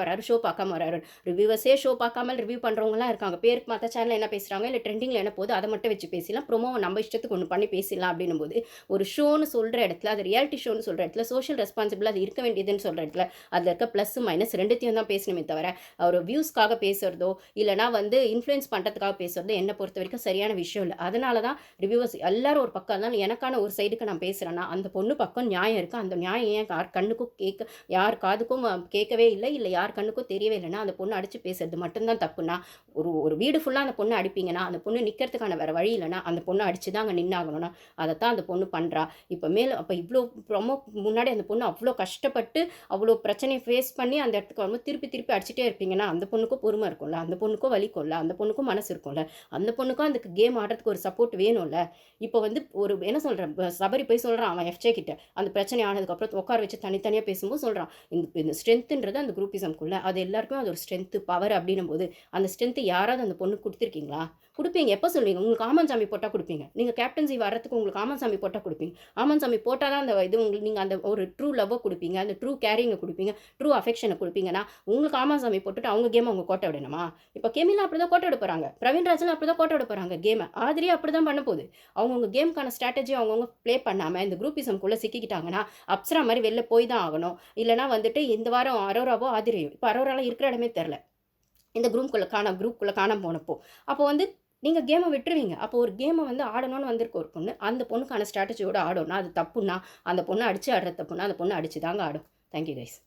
வராரு. ரிவ்யூவர்ஸே ஷோ பார்க்காம ரிவ்யூ பண்ணுறவங்களாம் இருக்காங்க. பேருக்கு மற்ற சேனலில் என்ன பேசுகிறாங்க, இல்லை ட்ரெண்டிங்கில் என்ன போது அதை மட்டும் வச்சு பேசிடலாம், ப்ரோமோவை நம்ம இஷ்டத்துக்கு ஒன்று பண்ணி பேசிடலாம் அப்படின்னும் போது ஒரு ஷோன்னு சொல்கிற இடத்துல, அது ரியாலிட்டி ஷோன்னு சொல்கிற இடத்துல, சோஷியல் ரெஸ்பான்சிபிள் அது இருக்க வேண்டியதுன்னு சொல்கிற இடத்துல அதில் இருக்க ப்ளஸ் மைனஸ் ரெண்டுத்தையும் தான் பேசணுமே தவிர ஒரு வியூஸ்க்காக பேசுறதோ இல்லைனா வந்து இன்ஃப்ளூயன்ஸ் பண்ணுறதுக்காக பேசுறதோ என்னை பொறுத்த வரைக்கும் சரியான விஷயம் இல்லை. அதனால தான் ரிவ்யூவர்ஸ் எல்லாரும் ஒரு பக்கம் இருந்தாலும் எனக்கான ஒரு சைடுக்கு நான் பேசுகிறேன்னா அந்த பொண்ணு பக்கம் நியாயம் இருக்குது. அந்த நியாயம் ஏன் யார் கண்ணுக்கும் யார் காதுக்கும் கேட்கவே இல்லை, இல்லை யார் கண்ணுக்கும் தெரியவே இல்லைன்னா அந்த பொண்ணு அடித்து பேசுறது மட்டும்தான் தப்புன்னா, ஒரு ஒரு வீடு ஃபுல்லாக அந்த பொண்ணு அடிப்பீங்கன்னா அந்த பொண்ணு நிற்கிறதுக்கான வேறு வழி இல்லைன்னா அந்த பொண்ணு அடித்து தான் அங்கே நின்னாகணும்னா அதைத்தான் அந்த பொண்ணு பண்ணுறா. இப்போ அப்போ இவ்வளோ முன்னாடி அந்த பொண்ணு அவ்வளோ கஷ்டப்பட்டு அவ்வளோ பிரச்சனையை ஃபேஸ் பண்ணி அந்த இடத்துக்கு வரும்போது திருப்பி திருப்பி அடிச்சுட்டே இருப்பீங்கன்னா அந்த பொண்ணுக்கும் பொறுமை இருக்கும்ல, அந்த பொண்ணுக்கும் வலிக்கும்ல, அந்த பொண்ணுக்கும் மனசு இருக்கும்ல, அந்த பொண்ணுக்கும் அதுக்கு கேம் ஆடுறதுக்கு ஒரு சப்போர்ட் வேணும்ல. இப்போ வந்து ஒரு என்ன சொல்கிறேன், சபரி போய் சொல்கிறான் அவன் எஃப்ஜே கிட்ட அந்த பிரச்சனை ஆனதுக்கப்புறம் உட்கார வச்சு தனித்தனியாக பேசும்போது சொல்கிறான், இந்த ஸ்ட்ரென்த்துன்றது அந்த குரூப்பிசம்குள்ளே அது எல்லாருக்கும் அது ஒரு ஸ்ட்ரென்த்து பவர் அப்படின்னும் போது அந்த ஸ்ட்ரென்த்து யாராவது அந்த பொண்ணு கொடுத்துருக்கீங்களா? கொடுப்பீங்க. எப்போ சொல்லுவீங்க? உங்களுக்கு ஆமன்சாமி போட்டால் கொடுப்பீங்க. நீங்கள் கேப்டன்சி வர்றதுக்கு உங்களுக்கு ஆமன்சாமி போட்டால் கொடுப்பீங்க. ஆமன்சாமி போட்டால் தான் அந்த இது உங்களுக்கு நீங்கள் அந்த ஒரு ட்ரூ லவ்வை கொடுப்பீங்க, அந்த ட்ரூ கேரிங்கை கொடுப்பீங்க, ட்ரூ அஃபெக்ஷனை கொடுப்பீங்கன்னா உங்களுக்கு ஆமன்சாமி போட்டுட்டு அவங்க கேமை அவங்க கோட்டை விடணுமா? இப்போ கெமிலா அப்படி தான் கோட்டை விட போகிறாங்க, பிரவீன்ராஜ்லாம் அப்படி தான் கோட்டை விட போகிறாங்க கேமை, ஆதிரியா அப்படி தான் பண்ண போகுது. அவங்கவுங்க கேமுக்கான ஸ்ட்ராட்டஜி அவங்கவுங்க ப்ளே பண்ணாமல் இந்த குரூப்பிசம்குள்ளே சிக்கிக்கிட்டாங்கன்னா அப்சரா மாதிரி வெளில போய் தான் ஆகணும். இல்லைனா வந்துட்டு இந்த வாரம் அரோராவோ ஆதிரியோ, இப்போ அரோராலாம் இருக்கிற இடமே தெரில இந்த குரூப்புக்குள்ளே காணாம போனப்போ. அப்போ வந்து நீங்கள் கேமை விட்டுருவீங்க. அப்போ ஒரு கேமை வந்து ஆடணும்னு வந்திருக்க ஒரு பொண்ணு அந்த பொண்ணுக்கான ஸ்ட்ராட்டஜியோட ஆடணும்னா அது தப்புன்னா அந்த பொண்ணை அடித்து ஆடுற தப்புன்னா அந்த பொண்ணை அடித்து தாங்க ஆடும். Thank you guys.